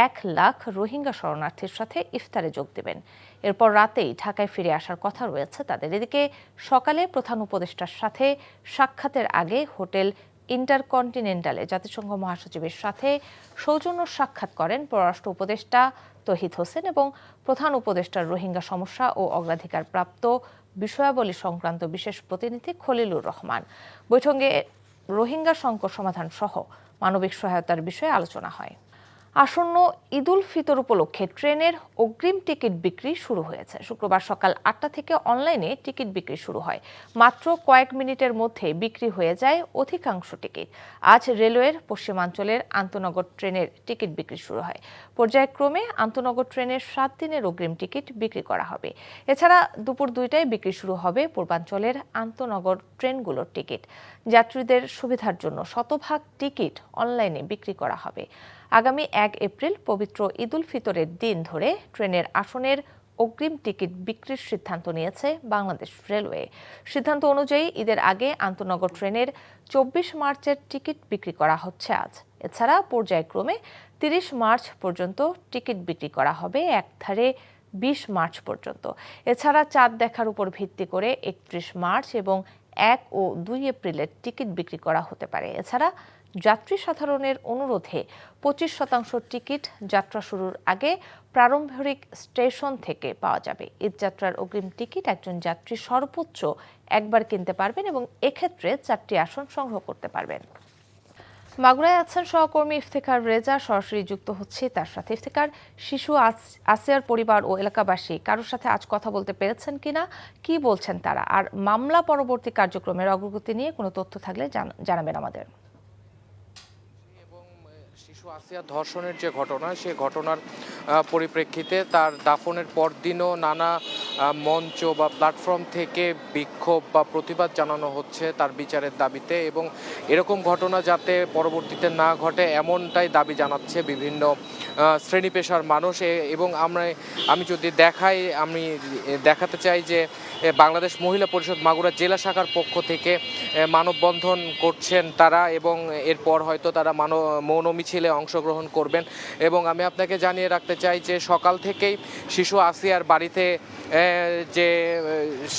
1 লাখ রোহিঙ্গা শরণার্থীর সাথে ইফতারে যোগ দেবেন। এরপর রাতেই ঢাকায় ফিরে আসার কথা রয়েছে তাদের। এদিকে সকালে প্রধান উপদেষ্টার সাথে সাক্ষাতের আগে হোটেল ইন্টারকন্টিনেন্টালে জাতিসংঘ মহাসচিবের সাথে সৌজন্য সাক্ষাৎ করেন পররাষ্ট্র উপদেষ্টা তৌহিদ হোসেন এবং প্রধান উপদেষ্টার রোহিঙ্গা সমস্যা ও অগ্রাধিকার প্রাপ্ত বিষয়াবলী সংক্রান্ত বিশেষ প্রতিনিধি খলিলুর রহমান। বৈঠকে রোহিঙ্গা সংকট সমাধান সহ মানবিক সহায়তার বিষয়ে আলোচনা হয়। আসন্ন ঈদুল ফিতর উপলক্ষে ট্রেনের অগ্রিম টিকিট বিক্রি শুরু হয়েছে। শুক্রবার সকাল 8টা থেকে অনলাইনে টিকিট বিক্রি শুরু হয়। মাত্র কয়েক মিনিটের মধ্যে বিক্রি হয়ে যায় অধিকাংশ টিকিট। আজ রেলওয়ের পশ্চিমাঞ্চলের আন্তনগর ট্রেনের টিকিট বিক্রি শুরু হয়। পর্যায়ক্রমে আন্তনগর ট্রেনের 7 দিনের অগ্রিম টিকিট বিক্রি করা হবে। এছাড়া দুপুর 2টায় বিক্রি শুরু হবে পূর্বাঞ্চলের আন্তনগর ট্রেনগুলোর টিকিট। যাত্রীদের সুবিধার জন্য শতভাগ টিকিট অনলাইনে বিক্রি করা হবে। আগামী 1 এপ্রিল পবিত্র ঈদুল ফিতরের দিন ধরে ট্রেনের আসনের অগ্রিম টিকিট বিক্রির সিদ্ধান্ত নিয়েছে বাংলাদেশ রেলওয়ে। সিদ্ধান্ত অনুযায়ী ঈদের আগে আন্তনগর ট্রেনের 24 মার্চের টিকিট বিক্রি করা হচ্ছে আজ। এছাড়া পর্যায়ক্রমে 30 মার্চ পর্যন্ত টিকিট বিক্রি করা হবে, একধারে 20 মার্চ পর্যন্ত। এছাড়া চাঁদ দেখার উপর ভিত্তি করে 31 মার্চ এবং 1 ও 2 এপ্রিলের টিকিট বিক্রি করা হতে পারে। এছাড়া যাত্রী সাধারণের অনুরোধে 25% টিকিট যাত্রা শুরুর আগে প্রারম্ভিক স্টেশন থেকে পাওয়া যাবে। ঈদযাত্রার অগ্রিম টিকিট একজন যাত্রী সর্বোচ্চ একবার কিনতে পারবেন এবং এক্ষেত্রে 4টি আসন সংগ্রহ করতে পারবেন। মাগুরায় আছেন সহকর্মী ইফতেখার রেজা, সরাসরি যুক্ত হচ্ছে তার সাথে। ইফতেখার, শিশু আসিয়ার পরিবার ও এলাকাবাসী কারোর সাথে আজ কথা বলতে পেরেছেন কিনা, কি বলছেন তারা, আর মামলা পরবর্তী কার্যক্রমের অগ্রগতি নিয়ে কোনো তথ্য থাকলে জানাবেন আমাদের। আসিয়া ধর্ষণের যে ঘটনা, সে ঘটনার পরিপ্রেক্ষিতে তার দাফনের পরদিনও নানা মঞ্চ বা প্ল্যাটফর্ম থেকে বিক্ষোভ বা প্রতিবাদ জানানো হচ্ছে তার বিচারের দাবিতে, এবং এরকম ঘটনা যাতে পরবর্তীতে না ঘটে এমনটাই দাবি জানাচ্ছে বিভিন্ন শ্রেণী পেশার মানুষ। এবং আমি যদি আমি দেখাতে চাই যে বাংলাদেশ মহিলা পরিষদ মাগুরা জেলা শাখার পক্ষ থেকে মানববন্ধন করছেন তারা, এবং এরপর হয়তো তারা মৌন মিছিলে অংশগ্রহণ করবেন। এবং আমি আপনাকে জানিয়ে রাখতে চাই যে সকাল থেকেই শিশু আসিয়ার বাড়িতে যে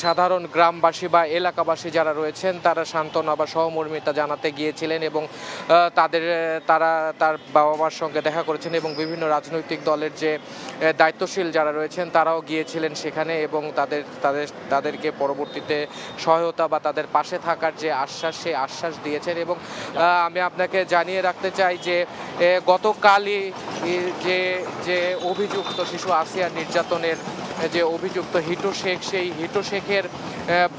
সাধারণ গ্রামবাসী বা এলাকাবাসী যারা রয়েছেন তারা সান্ত্বনা বা সহমর্মিতা জানাতে গিয়েছিলেন এবং তারা তার বাবা মার সঙ্গে দেখা করেছেন এবং বিভিন্ন রাজনৈতিক দলের যে দায়িত্বশীল যারা রয়েছেন তারাও গিয়েছিলেন সেখানে এবং তাদেরকে পরবর্তীতে সহায়তা বা তাদের পাশে থাকার যে আশ্বাস সেই আশ্বাস দিয়েছেন। এবং আমি আপনাকে জানিয়ে রাখতে চাই যে গতকালই যে অভিযুক্ত শিশু আসিয়া নির্যাতনের যে অভিযুক্ত হিটু শেখ, সেই হিটু শেখের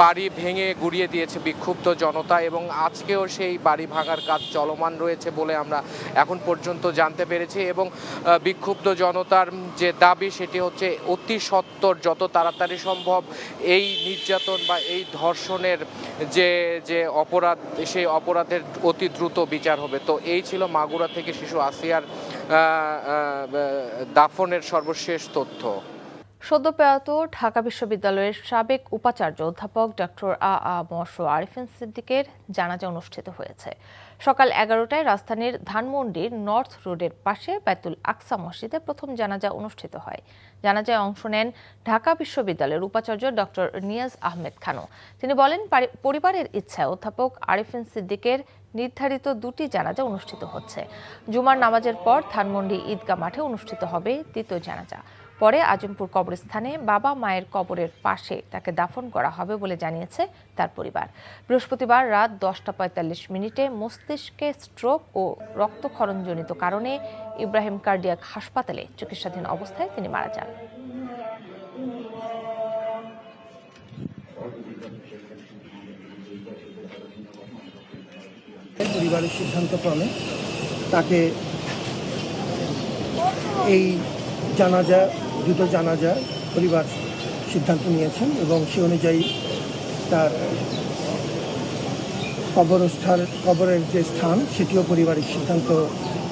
বাড়ি ভেঙে গুড়িয়ে দিয়েছে বিক্ষুব্ধ জনতা এবং আজকেও সেই বাড়ি ভাঙার কাজ চলমান রয়েছে বলে আমরা এখন পর্যন্ত জানতে পেরেছি। এবং বিক্ষুব্ধ জনতার যে দাবি সেটি হচ্ছে অতি সত্বর যত তাড়াতাড়ি সম্ভব এই নির্যাতন বা এই ধর্ষণের যে অপরাধ সেই অপরাধের অতি দ্রুত বিচার হবে। তো এই ছিল মাগুরা থেকে শিশু আসিয়ার দাফনের সর্বশেষ তথ্য। সদ্য প্রয়াত ঢাকা বিশ্ববিদ্যালয়ের সাবেক উপাচার্য অধ্যাপক ডক্টর আরিফিন সিদ্দিকের জানাজা অনুষ্ঠিত হয়েছে। সকাল 11টায় রাজধানীর ধানমন্ডির নর্থ রোডের পাশে বাইতুল আকসা মসজিদে প্রথম জানাজা অনুষ্ঠিত হয়। জানাজায় অংশ নেন ঢাকা বিশ্ববিদ্যালয়ের উপাচার্য ডক্টর নিয়াজ আহমেদ খানও। তিনি বলেন, পরিবারের ইচ্ছায় অধ্যাপক আরিফিন সিদ্দিকের নির্ধারিত 2টি জানাজা অনুষ্ঠিত হচ্ছে। জুমার নামাজের পর ধানমন্ডি ঈদগাহ মাঠে অনুষ্ঠিত হবে দ্বিতীয় জানাজা। পরে আজমপুর কবরস্থানে বাবা মায়ের কবরের পাশে তাকে দাফন করা হবে বলে জানিয়েছে তার পরিবার। বৃহস্পতিবার রাত 10:45 মস্তিষ্কে স্ট্রোক ও রক্তক্ষরণজনিত কারণে ইব্রাহিম কার্ডিয়াক হাসপাতালে চিকিৎসাধীন অবস্থায় তিনি মারা যান। পরিবারের সিদ্ধান্তক্রমে তাকে এই দুটো জানাজা পরিবার সিদ্ধান্ত নিয়েছেন এবং সে অনুযায়ী তার কবরের যে স্থান সেটিও পরিবারের সিদ্ধান্ত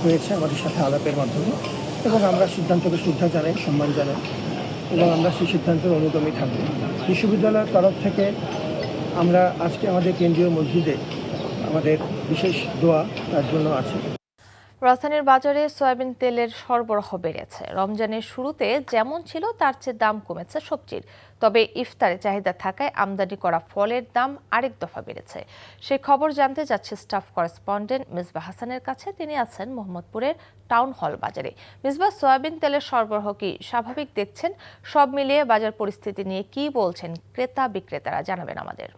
হয়েছে আমাদের সাথে আলাপের মাধ্যমে এবং আমরা সিদ্ধান্তকে শ্রদ্ধা জানাই, সম্মান জানাই এবং আমরা সেই সিদ্ধান্তের অনুগামী থাকব। বিশ্ববিদ্যালয়ের তরফ থেকে আমরা আজকে আমাদের কেন্দ্রীয় মসজিদে আমাদের বিশেষ দোয়া তার জন্য আছে। রাজধানীর বাজারে সয়াবিন তেলের সরবরাহ বেড়েছে। রমজানের শুরুতে যেমন ছিল তার চেয়ে দাম কমেছে সবজির। তবে ইফতারে চাহিদা থাকায় আমদানি করা ফলের দাম আরেক দফা বেড়েছে। সেই খবর জানতে যাচ্ছে স্টাফ করেসপন্ডেন্ট মিসবাহ হাসানের কাছে। তিনি আছেন মোহাম্মদপুরের টাউন হল বাজারে। মিসবাহ, সয়াবিন তেলের সরবরাহ কি স্বাভাবিক দেখছেন? সব মিলিয়ে বাজার পরিস্থিতি নিয়ে কি বলছেন ক্রেতা বিক্রেতারা, জানাবেন আমাদের।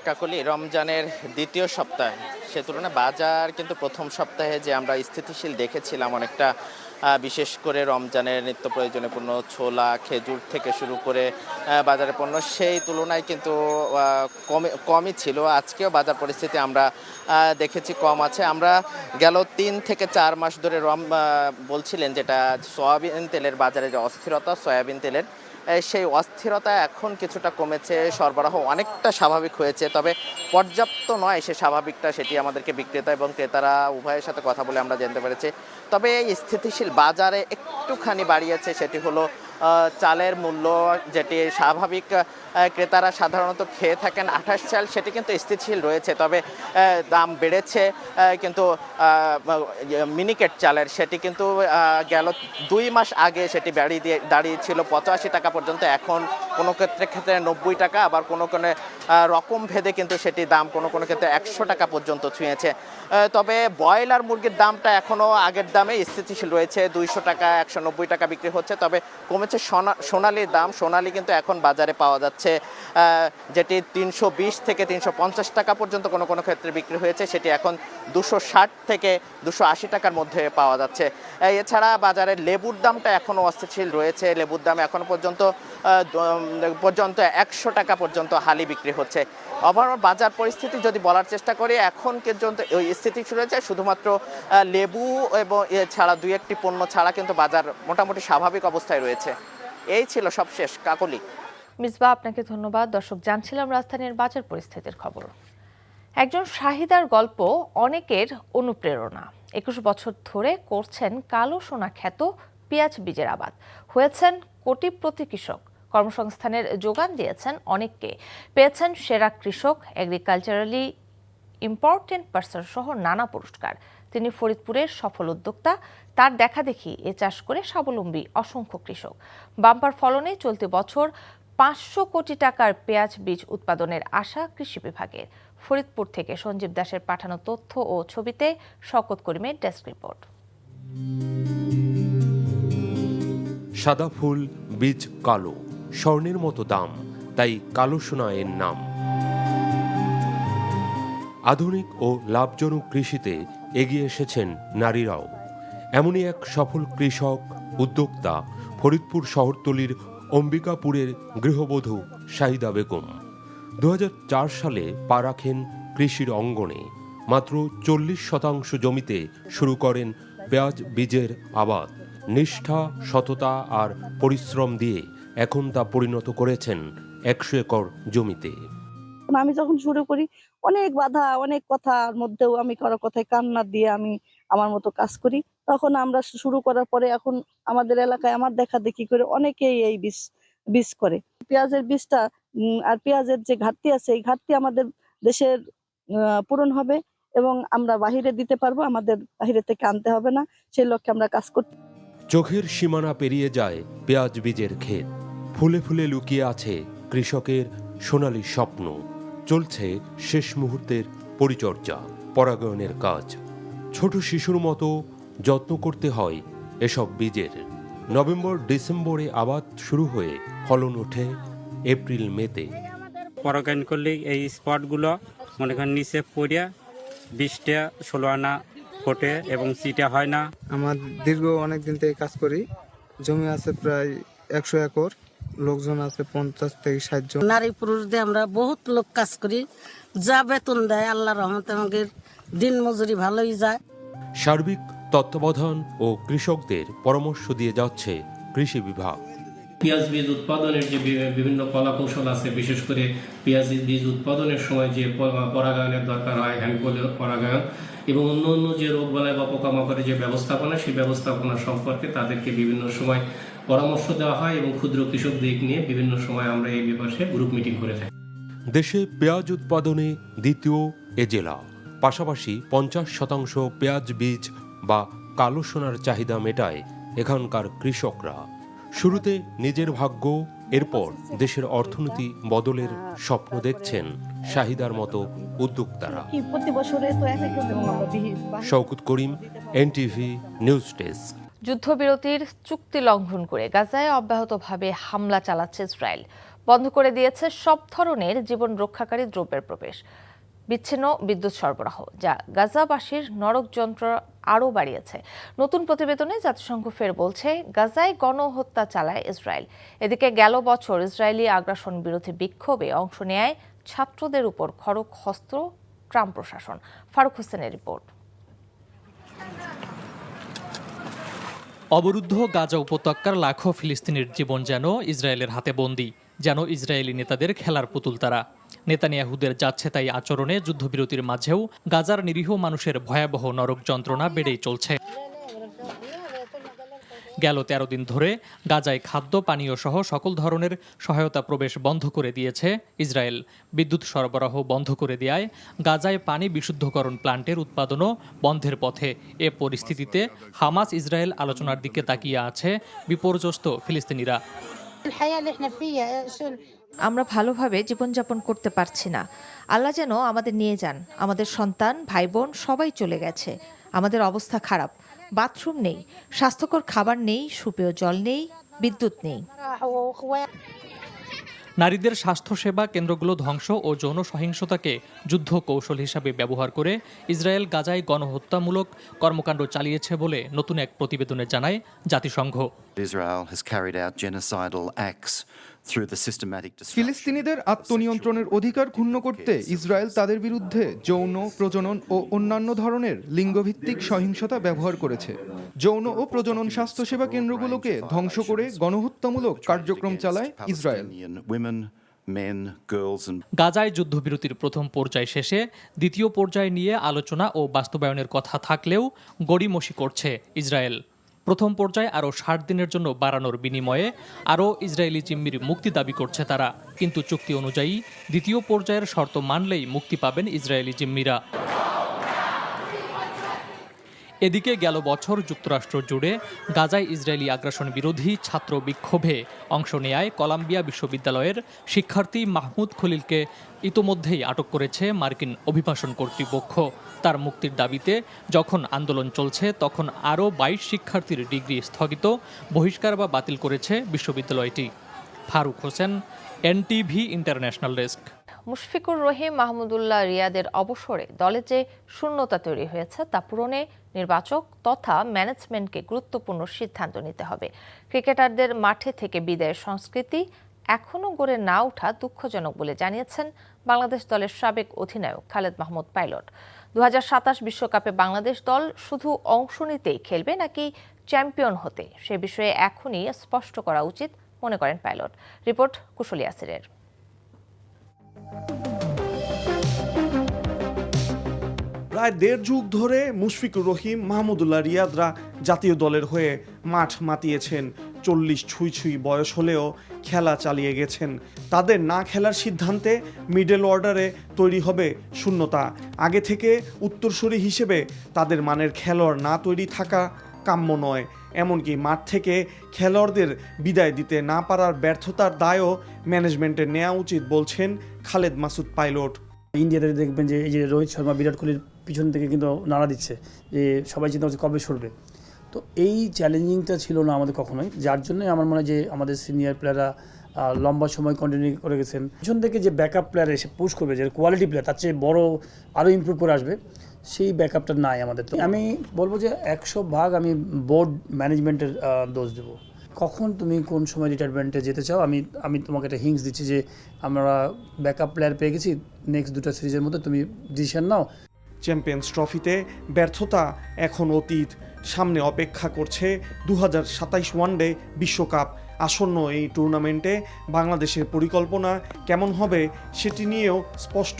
কাকলি, রমজানের দ্বিতীয় সপ্তাহে সে তুলনায় বাজার কিন্তু প্রথম সপ্তাহে যে আমরা স্থিতিশীল দেখেছিলাম অনেকটা, বিশেষ করে রমজানের নিত্য প্রয়োজনীয় পণ্য ছোলা খেজুর থেকে শুরু করে বাজারের পণ্য সেই তুলনায় কিন্তু কমই ছিল। আজকেও বাজার পরিস্থিতি আমরা দেখেছি কম আছে। আমরা গেল 3 থেকে 4 মাস ধরে বলছিলেন যেটা সয়াবিন তেলের বাজারে যে অস্থিরতা, সয়াবিন তেলের সেই অস্থিরতা এখন কিছুটা কমেছে, সরবরাহ অনেকটা স্বাভাবিক হয়েছে। তবে পর্যাপ্ত নয় সে স্বাভাবিকটা, সেটি আমাদেরকে বিক্রেতা এবং ক্রেতারা উভয়ের সাথে কথা বলে আমরা জানতে পেরেছি। তবে এই স্থিতিশীল বাজারে একটুখানি বাড়িয়েছে, সেটি হলো চালের মূল্য, যেটি স্বাভাবিক ক্রেতারা সাধারণত খেয়ে থাকেন 28 চাল, সেটি কিন্তু স্থিতিশীল রয়েছে। তবে দাম বেড়েছে কিন্তু মিনিকেট চালের, সেটি কিন্তু গেল 2 মাস আগে সেটি দাঁড়িয়েছিল 85 টাকা পর্যন্ত, এখন কোনো ক্ষেত্রে 90 টাকা, আবার কোনো রকম ভেদে কিন্তু সেটি দাম কোনো ক্ষেত্রে 100 টাকা পর্যন্ত ছুঁয়েছে। তবে ব্রয়লার মুরগির দামটা এখনও আগের দামে স্থিতিশীল রয়েছে, 200 টাকা 190 টাকা বিক্রি হচ্ছে। তবে কমেছে সোনালির দাম। সোনালি কিন্তু এখন বাজারে পাওয়া যাচ্ছে, যেটি 320 থেকে 350 টাকা পর্যন্ত কোনো ক্ষেত্রে বিক্রি হয়েছে, সেটি এখন 260 থেকে 280 টাকার মধ্যে পাওয়া যাচ্ছে। এছাড়া বাজারে লেবুর দামটা এখনও অস্থিতিশীল রয়েছে, লেবুর দাম এখনও পর্যন্ত 100 টাকা পর্যন্ত হালি বিক্রি হচ্ছে। ওভারঅল বাজার পরিস্থিতি যদি বলার চেষ্টা করি, এখন পর্যন্ত ওই স্থিতিশীল রয়েছে, শুধুমাত্র লেবু এবং এছাড়া 2-1টি পণ্য ছাড়া কিন্তু বাজার মোটামুটি স্বাভাবিক অবস্থায় রয়েছে। এই ছিল সবশেষ কাকলি। মিসবাহ, আপনাকে ধন্যবাদ। দর্শক, জানছিলাম রাজধানীর বাজার পরিস্থিতির খবর। একজন শাহিদার গল্প অনেকের অনুপ্রেরণা। 21 বছর ধরে করছেন কালো সোনা খ্যাত পেঁয়াজ বীজের আবাদ, হয়েছেন কোটিপতি কৃষক, কর্মসংস্থানের যোগান দিয়েছেন অনেককে, পেয়েছেন সেরা কৃষক, এগ্রিকালচারালি ইম্পর্টেন্ট পার্সন সহ নানা পুরস্কার। তিনি ফরিদপুরের সফল উদ্যোক্তা। তার দেখাদেখি এ চাষ করে স্বাবলম্বী অসংখ্য কৃষক। বাম্পার ফলনে চলতি বছর 500 কোটি টাকার পেঁয়াজ বীজ উৎপাদনের আশা কৃষি বিভাগের। ফরিদপুর থেকে সঞ্জীব দাসের পাঠানো তথ্য ও ছবিতে শওকত করিমের ডেস্ক রিপোর্ট। সাদা ফুল, বীজ কালো, স্বর্ণের মতো দাম, তাই কালো সোনা এর নাম। আধুনিক ও লাভজনক কৃষিতে এগিয়ে এসেছেন নারীরাও। এমনই এক সফল কৃষক উদ্যোক্তা ফরিদপুর শহরতলির অম্বিকাপুরের গৃহবধূ শাহিদা বেগম। 2004 সালে পা রাখেন কৃষির অঙ্গনে। মাত্র 40% জমিতে শুরু করেন পেঁয়াজ বীজের আবাদ। নিষ্ঠা, সততা আর পরিশ্রম দিয়ে এখন তা পরিণত করেছেন 100 একর জমিতে। আমি যখন শুরু করি অনেক বাধা, অনেক কথার মধ্যেও আমি কারো কথায় কান্না দিয়ে আমি আমার মতো কাজ করি। তখন আমরা শুরু করার পরে এখন আমাদের এলাকায় আমার দেখা দেখি করে অনেকেই এই বীজ করে। পেঁয়াজের বীজটা আর পেঁয়াজের যে ঘাটতি আছে, এই ঘাটতি আমাদের দেশের পূরণ হবে এবং আমরা বাহিরে দিতে পারবো, আমাদের বাহিরে থেকে আনতে হবে না। সেই লক্ষ্যে আমরা কাজ করতে। চোখের সীমানা পেরিয়ে যায় পেঁয়াজ বীজের ক্ষেত। ফুলে ফুলে লুকিয়ে আছে কৃষকের সোনালী স্বপ্ন। চলছে শেষ মুহূর্তের পরিচর্যা, পরাগায়নের কাজ। ছোট শিশুর মতো যত্ন করতে হয় এসব বীজের। নভেম্বর-ডিসেম্বরে আবাদ শুরু হয়ে ফলন ওঠে এপ্রিল-মেতে। পরাগায়ন করলে এই স্পটগুলো মনে করেন নিচে পড়িয়া 20টা 16 আনা ফোটে এবং সিটা হয় না। আমার দীর্ঘ অনেক দিন থেকে কাজ করি। জমি আছে প্রায় 100 একর, লোকজন আছে 50 থেকে 60 জন। নারী পুরুষ দিয়ে আমরা বহুত লোক কাজ করি, যা বেতন দেয় আল্লাহর রহমতে আমাদের দিন মজুরি ভালোই যায়। সার্বিক তত্ত্বাবধান ও কৃষকদের পরামর্শ দিয়ে যাচ্ছে কৃষি বিভাগ। পেঁয়াজ বীজ উৎপাদনের যে বিভিন্ন কলা কৌশল আছে, বিশেষ করে পেঁয়াজ বীজ উৎপাদনের সময় যে পরাগায়নের দরকার হয়, হ্যান্ড পরাগায়ন, এবং অন্য যে রোগবালাই বা পোকামাকড়ের যে ব্যবস্থাপনা, সেই ব্যবস্থাপনা সম্পর্কে তাদেরকে বিভিন্ন সময় পরামর্শ দেওয়া হয় এবং ক্ষুদ্র কৃষকদের নিয়ে বিভিন্ন সময় আমরা এই ব্যাপারে গ্রুপ মিটিং করে থাকি। দেশে পেঁয়াজ উৎপাদনে দ্বিতীয় এ জেলা। পাশাপাশি 50% পেঁয়াজ বীজ বা কালো সোনার চাহিদা মেটায় এখানকার কৃষকরা। শুরুতে নিজের ভাগ্য, এরপর দেশের অর্থনীতি বদলের স্বপ্ন দেখছেন শাহিদার মতো উদ্যোক্তারা। শওকত করিম, এনটিভি নিউজ ডেস্ক। যুদ্ধবিরতির চুক্তি লঙ্ঘন করে গাজায় অব্যাহতভাবে হামলা চালাচ্ছে ইসরায়েল। বন্ধ করে দিয়েছে সব ধরনের জীবন রক্ষাকারী দ্রব্যের প্রবেশ। বিচ্ছিন্ন বিদ্যুৎ সরবরাহ, যা গাজাবাসীর নরক যন্ত্রণা আরও বাড়িয়েছে। নতুন প্রতিবেদনে জাতিসংঘ ফের বলছে গাজায় গণহত্যা চালায় ইসরায়েল। এদিকে গেল বছর ইসরায়েলি আগ্রাসন বিরোধী বিক্ষোভে অংশ নেয় ছাত্রদের উপর খড়গ হস্ত ট্রাম্প প্রশাসন। ফারুক হোসেনের রিপোর্ট। অবরুদ্ধ গাজা উপত্যকার লাখো ফিলিস্তিনির জীবন যেন ইসরায়েলের হাতে বন্দী, যেন ইসরায়েলি নেতাদের খেলার পুতুল তারা। নেতানিয়াহুদের যাচ্ছে তাই আচরণে যুদ্ধবিরতির মাঝেও গাজার নিরীহ মানুষের ভয়াবহ নরক যন্ত্রণা বেড়েই চলছে। গেল 13 দিন ধরে গাজায় খাদ্য, পানীয় সহ সকল ধরনের সহায়তা প্রবেশ বন্ধ করে দিয়েছে ইসরায়েল। বিদ্যুৎ সরবরাহ বন্ধ করে দেয়ায় গাজায় পানি বিশুদ্ধকরণ প্লান্টের উৎপাদনও বন্ধের পথে। এ পরিস্থিতিতে হামাস ইসরায়েল আলোচনার দিকে তাকিয়ে আছে বিপর্যস্ত ফিলিস্তিনিরা। আমরা ভালোভাবে জীবনযাপন করতে পারছি না। আল্লাহ যেন আমাদের নিয়ে যান। আমাদের সন্তান, ভাই বোন সবাই চলে গেছে। আমাদের অবস্থা খারাপ। বাথরুম নেই, স্বাস্থ্যকর খাবার নেই, সুপেয় জল নেই, বিদ্যুৎ নেই। নারীদের স্বাস্থ্যসেবা কেন্দ্রগুলো ধ্বংস ও যৌন সহিংসতাকে যুদ্ধ কৌশল হিসাবে ব্যবহার করে ইসরায়েল গাজায় গণহত্যামূলক কর্মকাণ্ড চালিয়েছে বলে নতুন এক প্রতিবেদনে জানায় জাতিসংঘ। ফিলিস্তিনিদের আত্মনিয়ন্ত্রণের অধিকার ক্ষুণ্ণ করতে ইসরায়েল তাদের বিরুদ্ধে যৌন, প্রজনন ও অন্যান্য ধরনের লিঙ্গভিত্তিক সহিংসতা ব্যবহার করেছে। যৌন ও প্রজনন স্বাস্থ্যসেবা কেন্দ্রগুলোকে ধ্বংস করে গণহত্যামূলক কার্যক্রম চালায় ইসরায়েল। গাজায় যুদ্ধবিরতির প্রথম পর্যায় শেষে দ্বিতীয় পর্যায় নিয়ে আলোচনা ও বাস্তবায়নের কথা থাকলেও গড়িমসি করছে ইসরায়েল। প্রথম পর্যায়ে আরও 60 দিনের জন্য বাড়ানোর বিনিময়ে আরও ইসরায়েলি জিম্মির মুক্তি দাবি করছে তারা। কিন্তু চুক্তি অনুযায়ী দ্বিতীয় পর্যায়ের শর্ত মানলেই মুক্তি পাবেন ইসরায়েলি জিম্মিরা। এদিকে গেল বছর যুক্তরাষ্ট্র জুড়ে গাজায় ইসরায়েলি আগ্রাসন বিরোধী ছাত্র বিক্ষোভে অংশ নেয় কলাম্বিয়া বিশ্ববিদ্যালয়ের শিক্ষার্থী মাহমুদ খলিলকে ইতোমধ্যেই আটক করেছে মার্কিন অভিবাসন কর্তৃপক্ষ। তার মুক্তির দাবিতে যখন আন্দোলন চলছে তখন আরও ২২ শিক্ষার্থীর ডিগ্রি স্থগিত, বহিষ্কার বা বাতিল করেছে বিশ্ববিদ্যালয়টি। Faruk Hossain, NTV international desk. Mushfiqur Rahim Mahmudullah রিয়াদের অবসরে দলে যে শূন্যতা তৈরি হয়েছে তা পূরণে নির্বাচক তথা ম্যানেজমেন্টকে গুরুত্বপূর্ণ সিদ্ধান্ত নিতে হবে। ক্রিকেটারদের মাঠে থেকে বিদায়ের সংস্কৃতি এখনও গড়ে না ওঠা দুঃখজনক বলে জানিয়েছেন বাংলাদেশ দলের সাবেক অধিনায়ক খালেদ মাহমুদ পাইলট। ২০২৭ বিশ্বকাপে বাংলাদেশ দল শুধু অংশ নিতেই খেলবে নাকি চ্যাম্পিয়ন হতে, সে বিষয়ে এখনই স্পষ্ট করা উচিত মনে করেন পাইলট। রিপোর্ট কুশলী আসিরের। প্রায় ১.৫ যুগ ধরে মুশফিকুর রহিম মাহমুদুল্লাহ রিয়াদরা জাতীয় দলের হয়ে মাঠ মাতিয়েছেন। ৪০ ছুঁই বয়স হলেও খেলা চালিয়ে গেছেন। তাদের না খেলার সিদ্ধান্তে মিডল অর্ডারে তৈরি হবে শূন্যতা। আগে থেকে উত্তরসূরি হিসেবে তাদের মানের খেলোয়াড় না তৈরি থাকা কাম্য নয়। এমনকি মাঠ থেকে খেলোয়াড়দের বিদায় দিতে না পারার ব্যর্থতার দায়ও ম্যানেজমেন্টের নেওয়া উচিত বলছেন খালেদ মাসুদ পাইলট। ইন্ডিয়াতে দেখবেন যে এই যে রোহিত শর্মা বিরাট কোহলির পিছন থেকে কিন্তু নাড়া দিচ্ছে, যে সবাই চিন্তা করছে কবে সরবে। তো এই চ্যালেঞ্জিংটা ছিল না আমাদের কখনোই, যার জন্যই আমার মনে হয় যে আমাদের সিনিয়র প্লেয়াররা লম্বা সময় কন্টিনিউ করে গেছেন। পিছন থেকে যে ব্যাকআপ প্লেয়ার এসে পুশ করবে, যে কোয়ালিটি প্লেয়ার তার চেয়ে বড় আরও ইমপ্রুভ করে আসবে, সেই ব্যাকআপটা নাই আমাদের। তো আমি বলবো যে ১০০% আমি বোর্ড ম্যানেজমেন্টের দোষ দেবো। কখন তুমি কোন সময় রিটায়ারমেন্টে যেতে চাও, আমি তোমাকে একটা হিংস দিচ্ছি যে আমরা ব্যাকআপ প্লেয়ার পেয়ে গেছি, নেক্সট 2টা সিরিজের মধ্যে তুমি ডিসিশন নাও। চ্যাম্পিয়ন্স ট্রফিতে ব্যর্থতা এখন অতীত। সামনে অপেক্ষা করছে ২০২৭ ওয়ানডে বিশ্বকাপ। আসন্ন এই টুর্নামেন্টে বাংলাদেশের পরিকল্পনা কেমন হবে সেটি নিয়েও স্পষ্ট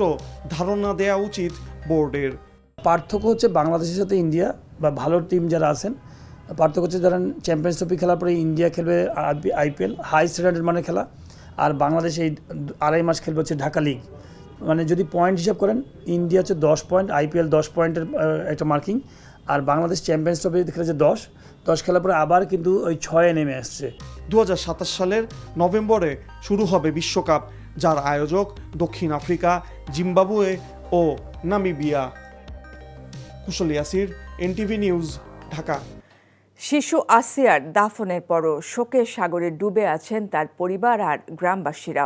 ধারণা দেওয়া উচিত বোর্ডের। পার্থক্য হচ্ছে বাংলাদেশের সাথে ইন্ডিয়া বা ভালো টিম যারা আছেন, পার্থক্য হচ্ছে ধরেন চ্যাম্পিয়ন্স ট্রফি খেলার পরে ইন্ডিয়া খেলবে আইপিএল হাই স্ট্যান্ডার্ড মানে খেলা, আর বাংলাদেশ এই ২.৫ মাস খেলবে হচ্ছে ঢাকা লিগ। মানে যদি পয়েন্ট হিসাব করেন, ইন্ডিয়া হচ্ছে 10 পয়েন্ট, আইপিএল 10 পয়েন্টের একটা মার্কিং, আর বাংলাদেশ চ্যাম্পিয়ন্স ট্রফি খেলেছে 10 খেলার পরে আবার কিন্তু ওই 6-এ নেমে আসছে। ২০২৭ সালের নভেম্বরে শুরু হবে বিশ্বকাপ, যার আয়োজক দক্ষিণ আফ্রিকা, জিম্বাবুয়ে ও নামিবিয়া। কুশলী আসির, এনটিভি নিউজ, ঢাকা। শিশু আসিয়ার দাফনের পরও শোকের সাগরে ডুবে আছেন তার পরিবার আর গ্রামবাসীরা।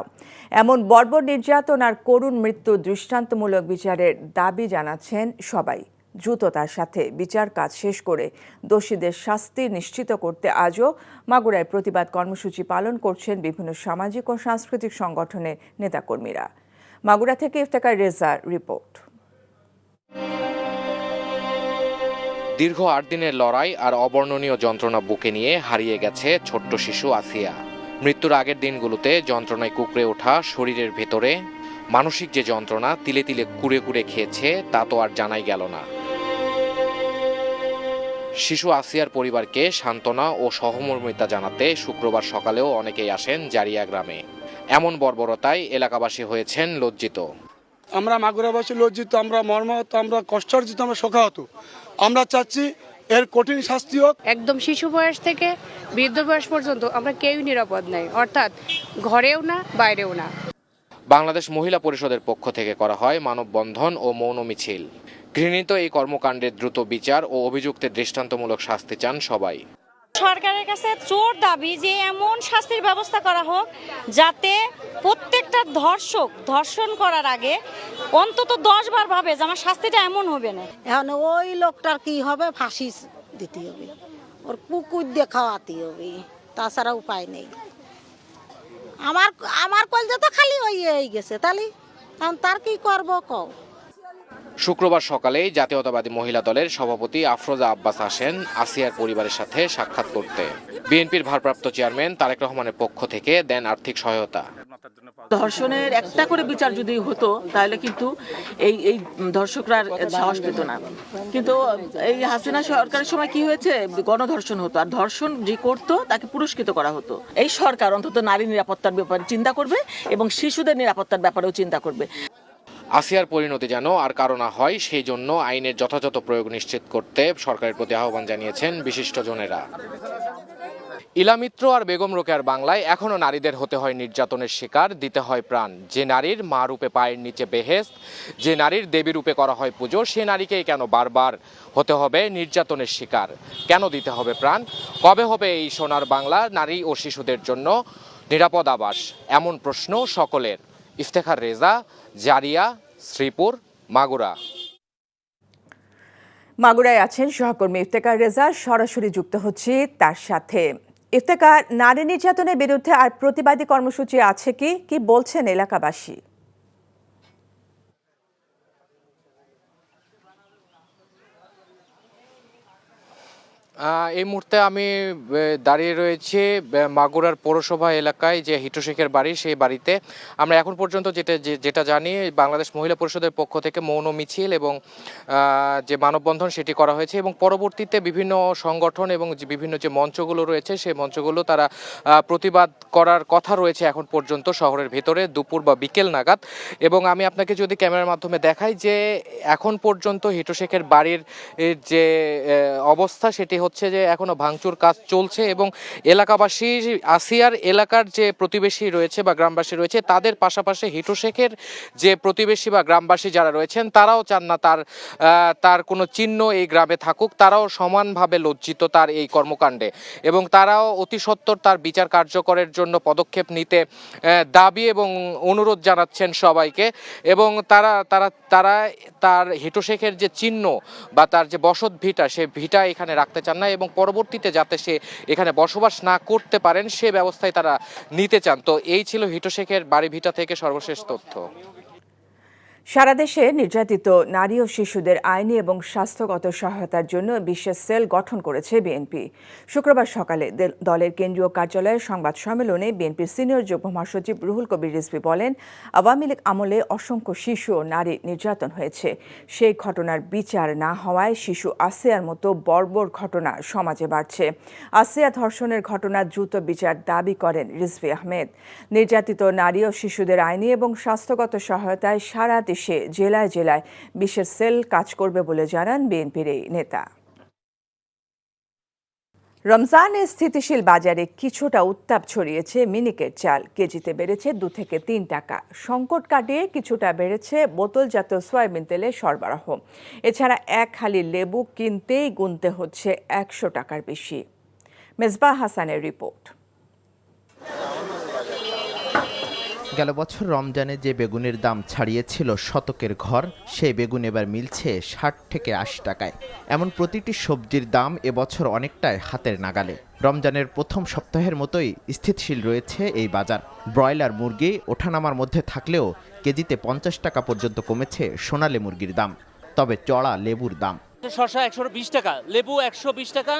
এমন বর্বর নির্যাতন আর করুণ মৃত্যু দৃষ্টান্তমূলক বিচারের দাবি জানাচ্ছেন সবাই। দ্রুততার সাথে বিচার কাজ শেষ করে দোষীদের শাস্তি নিশ্চিত করতে আজও মাগুরায় প্রতিবাদ কর্মসূচি পালন করছেন বিভিন্ন সামাজিক ও সাংস্কৃতিক সংগঠনের নেতাকর্মীরা। মাগুরা থেকে ইফতেখার রেজার রিপোর্ট। দীর্ঘ ৮ দিনের লড়াই আর অবর্ণনীয় যন্ত্রণা বুকে নিয়ে হারিয়ে গেছে ছোট্ট শিশু আসিয়া। মৃত্যুর আগের দিনগুলোতে যন্ত্রণায় কুঁকড়ে ওঠা শরীরের ভেতরে মানসিক যে যন্ত্রণা তিলে তিলে কুড়ে কুড়ে খেয়েছে তা তো আর জানাই গেল না। শিশু আসিয়ার পরিবারকে সান্ত্বনা ও সহমর্মিতা জানাতে শুক্রবার সকালেও অনেকেই আসেন জারিয়া গ্রামে। এমন বর্বরতায় এলাকাবাসী হয়েছেন লজ্জিত। আমরা মাগুরাবাসী লজ্জিত, আমরা মর্মাহত, আমরা কষ্টার্জিত, আমরা শোকাহত। আমরা চাচ্ছি এর কঠিন শাস্তি হোক। একদম শিশু বয়স থেকে বৃদ্ধ বয়স পর্যন্ত আমরা কেউই নিরাপদ নাই, অর্থাৎ ঘরেও না বাইরেও না। বাংলাদেশ মহিলা পরিষদের পক্ষ থেকে করা হয় মানববন্ধন ও মৌন মিছিল। ঘৃণিত এই কর্মকাণ্ডের দ্রুত বিচার ও অভিযুক্তের দৃষ্টান্তমূলক শাস্তি চান সবাই। সরকারের কাছে জোর দাবি যে এমন শাস্তির ব্যবস্থা করা হোক যাতে প্রত্যেকটা ধর্ষক ধর্ষণ করার আগে অন্তত 10 বার ভাবে যে আমার শাস্তিটা এমন হবে না। এখন ওই লোকটার কি হবে, ফাঁসি দিতে হবে, ওর পুকুর দিয়ে খাওয়াতে হবে, তাছাড়া উপায় নেই। আমার কলজা তো খালি হয়ে গেছে, তাহলে তার কি করবো কও। শুক্রবার সকালেই জাতীয়তাবাদী মহিলা দলের সভাপতি আফরোজা আব্বাস আসেন আসিয়ার পরিবারের সাথে সাক্ষাৎ করতে। বিএনপির ভারপ্রাপ্ত চেয়ারম্যান তারেক রহমানের পক্ষ থেকে দেন আর্থিক সহায়তা। ধর্ষণের একটা করে বিচার যদি হতো তাহলে কিন্তু এই ধর্ষকরা সাহস পেত না, কিন্তু এই হাসিনা সরকারের সময় কি হয়েছে, গণধর্ষণ হতো, আর ধর্ষণ যে করতো তাকে পুরস্কৃত করা হতো। এই সরকার অন্তত নারী নিরাপত্তার ব্যাপারে চিন্তা করবে এবং শিশুদের নিরাপত্তার ব্যাপারেও চিন্তা করবে। আসিয়ার পরিণতি যেন আর কারো না হয় সেই জন্য আইনের যথাযথ প্রয়োগ নিশ্চিত করতে সরকারের প্রতি আহ্বান জানিয়েছেন বিশিষ্টজনেরা। ইলামিত্র আর বেগম রোকেয়ার বাংলায় এখনো নারীদের হতে হয় নির্যাতনের শিকার, দিতে হয় প্রাণ। যে নারীর মা রূপে পায়ের নিচে বেহেশত, যে নারীর দেবী রূপে করা হয় পুজো, সে নারীকেই কেন বারবার হতে হবে নির্যাতনের শিকার? কেন দিতে হবে প্রাণ? কবে হবে এই সোনার বাংলা নারী ও শিশুদের জন্য নিরাপদ আবাস? এমন প্রশ্ন সকলের। ইফতেখার রেজা, জারিয়া, শ্রীপুর, মাগুরা। মাগুরায় আছেন সহকর্মী ইফতেখার রেজা, সরাসরি যুক্ত হচ্ছি তার সাথে। ইফতেখার, নারী নির্যাতনের বিরুদ্ধে আর প্রতিবাদী কর্মসূচি আছে কি বলছেন এলাকাবাসী? এই মুহূর্তে আমি দাঁড়িয়ে রয়েছি মাগুরার পৌরসভা এলাকায়, যে হিটু শেখের বাড়ি, সেই বাড়িতে আমরা এখন পর্যন্ত যেটা জানি, বাংলাদেশ মহিলা পরিষদের পক্ষ থেকে মৌন মিছিল এবং যে মানববন্ধন সেটি করা হয়েছে এবং পরবর্তীতে বিভিন্ন সংগঠন এবং বিভিন্ন যে মঞ্চগুলো রয়েছে সেই মঞ্চগুলো তারা প্রতিবাদ করার কথা রয়েছে এখন পর্যন্ত শহরের ভেতরে দুপুর বা বিকেল নাগাদ। এবং আমি আপনাকে যদি ক্যামেরার মাধ্যমে দেখাই যে এখন পর্যন্ত হিটু শেখের বাড়ির যে অবস্থা সেটি হচ্ছে যে এখনো ভাঙচুর কাজ চলছে এবং এলাকাবাসী, আসিয়ার এলাকার যে প্রতিবেশী রয়েছে বা গ্রামবাসী রয়েছে তাদের পাশাপাশি হিটু শেখের যে প্রতিবেশী বা গ্রামবাসী যারা রয়েছেন তারাও চান না তার কোনো চিহ্ন এই গ্রামে থাকুক। তারাও সমানভাবে লজ্জিত তার এই কর্মকাণ্ডে এবং তারাও অতি সত্বর তার বিচার কার্যকরের জন্য পদক্ষেপ নিতে দাবি এবং অনুরোধ জানাচ্ছেন সবাইকে। এবং তার হিটু শেখের যে চিহ্ন বা তার যে বসত ভিটা, সে ভিটা এখানে রাখতে চান না এবং পরবর্তীতে যাতে সে এখানে বসবাস না করতে পারেন সে ব্যবস্থায় তারা নিতে চান। তো এই ছিল হিটু শেখের বাড়ি ভিটা থেকে সর্বশেষ তথ্য। সারা দেশে নির্যাতিত নারী ও শিশুদের আইনি এবং স্বাস্থ্যগত সহায়তার জন্য বিশেষ সেল গঠন করেছে বিএনপি। শুক্রবার সকালে দলের কেন্দ্রীয় কার্যালয়ের সংবাদ সম্মেলনে বিএনপির সিনিয়র যুগ্ম মহাসচিব রুহুল কবির রিজভী বলেন, আওয়ামী লীগ আমলে অসংখ্য শিশু ও নারী নির্যাতন হয়েছে। সেই ঘটনার বিচার না হওয়ায় শিশু আসিয়ার মতো বর্বর ঘটনা সমাজে বাড়ছে। আসিয়া ধর্ষণের ঘটনার দ্রুত বিচার দাবি করেন রিজভী আহমেদ। নির্যাতিত নারী ও শিশুদের আইনি এবং স্বাস্থ্যগত সহায়তায় সারা জেলায় জেলায় বিশেষ সেল কাজ করবে বলে জানান বিএনপির এই নেতা। রমজানে স্থিতিশীল বাজারে কিছুটা উত্তাপ ছড়িয়েছে মিনিকেট চাল। কেজিতে বেড়েছে 2 থেকে 3 টাকা। সংকট কাটিয়ে কিছুটা বেড়েছে বোতলজাত সয়াবিন তেলের সরবরাহ। এছাড়া এক হালি লেবু কিনতেই গুনতে হচ্ছে 100 টাকার বেশি। মেজবাহ হাসানের রিপোর্ট। গেল বছর রমজানে যে বেগুনের দাম ছাড়িয়েছিল শতকের ঘর, সেই বেগুন এবার মিলছে 60 থেকে 80 টাকায়। এমন প্রতিটি সবজির দাম এবছর অনেকটাই হাতের নাগালে। রমজানের প্রথম সপ্তাহের মতোই স্থিতিশীল রয়েছে এই বাজার। ব্রয়লার মুরগি ওঠানামার মধ্যে থাকলেও কেজিতে 50 টাকা পর্যন্ত কমেছে সোনালী মুরগির দাম। তবে চড়া লেবুর দাম। শসা 120 টাকা, লেবু 120 টাকা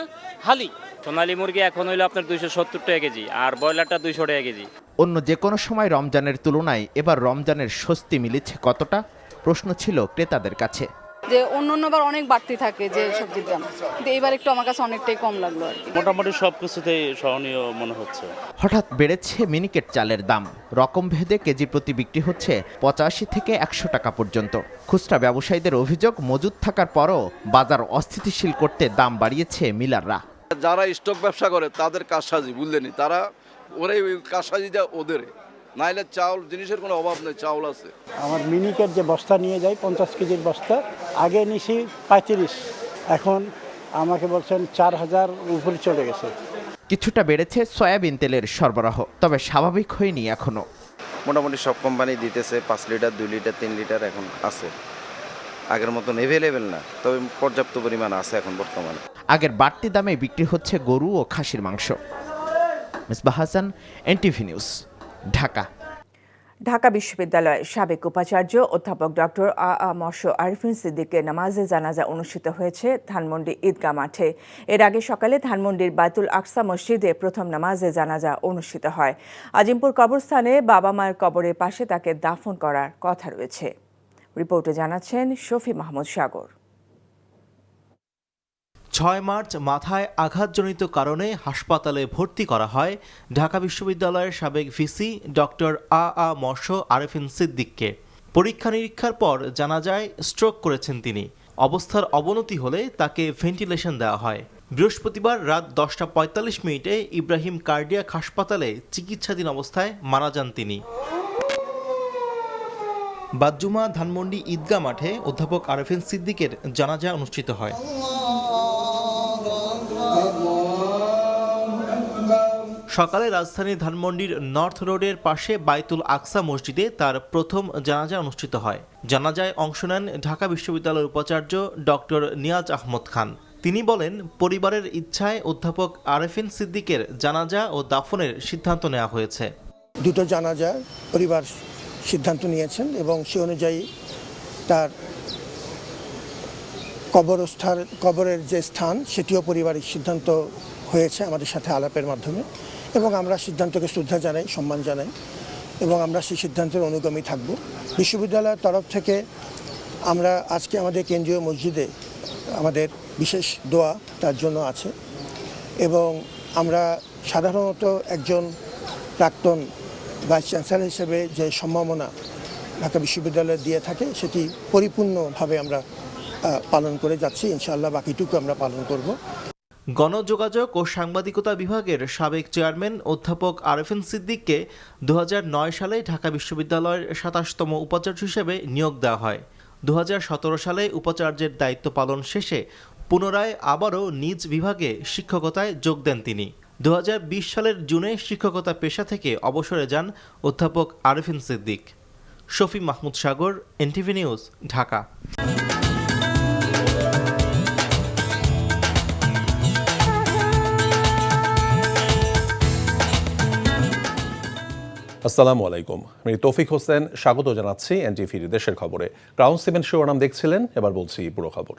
হালি। সোনালী মুরগি এখন হইলো আপনার 270 টাকা কেজি আর ব্রয়লারটা 200 টাকা কেজি। অন্য যে কোনো সময় রমজানের তুলনায় এবার রমজানের স্বস্তি মিলেছে কতটা, প্রশ্ন ছিল ক্রেতাদের কাছে। যে অন্যবার অনেক বাড়তি থাকে যে সবজির দাম, কিন্তু এবার একটু আমার কাছে অনেকটাই কম লাগলো আর কি। মোটামুটি সব কিছুতেই সহনীয় মনে হচ্ছে। হঠাৎ বেড়েছে মিনিকেট চালের দাম। রকম ভেদে কেজি প্রতি বিক্রি হচ্ছে 85 থেকে 100 টাকা পর্যন্ত। খুচরা ব্যবসায়ীদের অভিযোগ, মজুদ থাকার পরও বাজার অস্থিতিশীল করতে দাম বাড়িয়েছে মিলাররা। যারা স্টক ব্যবসা করে তাদের কারসাজি বুঝলেনি, তারা ওরাই ওই কারসাজিটা ওদের, নাইলে চাউল জিনিসের কোনো অভাব নেই, চাউল আছে। আমার মিনিকেট যে বস্তা নিয়ে যাই 50 কেজির বস্তা, আগে নিছি 35, এখন আমাকে বলছেন 4000 উপরে চলে গেছে। কিছুটা বেড়েছে সয়াবিন তেলের সরবরাহ, তবে স্বাভাবিক হয়নি এখনো। মোটামুটি সব কোম্পানি দিতেছে 5 লিটার 2 লিটার 3 লিটার এখন আছে, আগের মতন এভেলেবেল না, তবে পর্যাপ্ত পরিমাণ আছে এখন বর্তমানে। আগের বাড়তি দামে বিক্রি হচ্ছে গরু ও খাসির মাংস। Mezbah Hasan, NTV news, Dhaka. ঢাকা বিশ্ববিদ্যালয়ের সাবেক উপাচার্য অধ্যাপক ডক্টর আরিফিন সিদ্দিকের নামাজে জানাজা অনুষ্ঠিত হয়েছে ধানমন্ডি ঈদগাহ মাঠে। এর আগে সকালে ধানমন্ডির বায়তুল আকসা মসজিদে প্রথম নামাজে জানাজা অনুষ্ঠিত হয়। আজিমপুর কবরস্থানে বাবা মায়ের কবরের পাশে তাকে দাফন করার কথা রয়েছে। রিপোর্টে জানাচ্ছেন শফি মাহমুদ সাগর। 6 মার্চ মাথায় আঘাতজনিত কারণে হাসপাতালে ভর্তি করা হয় ঢাকা বিশ্ববিদ্যালয়ের সাবেক ভিসি ডক্টর আরিফিন সিদ্দিককে। পরীক্ষা নিরীক্ষার পর জানা যায় স্ট্রোক করেছেন তিনি। অবস্থার অবনতি হলে তাকে ভেন্টিলেশন দেওয়া হয়। বৃহস্পতিবার রাত 10:45 ইব্রাহিম কার্ডিয়াক হাসপাতালে চিকিৎসাধীন অবস্থায় মারা যান তিনি। বাদজুমা ধানমন্ডি ঈদগাহ মাঠে অধ্যাপক আরেফিন সিদ্দিকের জানাজা অনুষ্ঠিত হয়। সকালে রাজধানীর ধানমন্ডির নর্থ রোডের পাশে বাইতুল আকসা মসজিদে তার প্রথম জানাজা অনুষ্ঠিত হয়। জানাজায় অংশ নেন ঢাকা বিশ্ববিদ্যালয়ের উপাচার্য ডক্টর নিয়াজ আহমদ খান। তিনি বলেন, পরিবারের ইচ্ছায় অধ্যাপক আরেফিন সিদ্দিকের জানাজা ও দাফনের সিদ্ধান্ত নেওয়া হয়েছে। দুটো জানাজা পরিবার সিদ্ধান্ত নিয়েছেন এবং সে অনুযায়ী তার কবরের যে স্থান সেটিও পারিবারিক সিদ্ধান্ত হয়েছে আমাদের সাথে আলাপের মাধ্যমে, এবং আমরা সিদ্ধান্তকে শ্রদ্ধা জানাই, সম্মান জানাই এবং আমরা সেই সিদ্ধান্তের অনুগামী থাকব। বিশ্ববিদ্যালয়ের তরফ থেকে আমরা আজকে আমাদের কেন্দ্রীয় মসজিদে আমাদের বিশেষ দোয়া তার জন্য আছে, এবং আমরা সাধারণত একজন প্রাক্তন ভাইস চ্যান্সেলর হিসেবে যে সম্মাননা ঢাকা বিশ্ববিদ্যালয় দিয়ে থাকে সেটি পরিপূর্ণভাবে আমরা পালন করে যাচ্ছি। ইনশাআল্লাহ বাকিটুকু আমরা পালন করব। গণযোগাযোগ ও সাংবাদিকতা বিভাগের সাবেক চেয়ারম্যান অধ্যাপক আরেফিন সিদ্দিককে 2009 সালে ঢাকা বিশ্ববিদ্যালয়ের 27তম উপাচার্য হিসেবে নিয়োগ দেওয়া হয়। 2017 সালে উপাচার্যের দায়িত্ব পালন শেষে পুনরায় আবারও নিজ বিভাগে শিক্ষকতায় যোগ দেন তিনি। 2020 সালের জুনে শিক্ষকতা পেশা থেকে অবসরে যান অধ্যাপক আরেফিন সিদ্দিক। শফি মাহমুদ সাগর, এনটিভি নিউজ, ঢাকা। আসসালামু আলাইকুম, আমি তৌফিক হোসেন স্বাগত জানাচ্ছি এনটিভি দেশের খবরে। ক্রাউন 7 শিরোনাম দেখছিলেন, এবার বলছি পুরো খবর।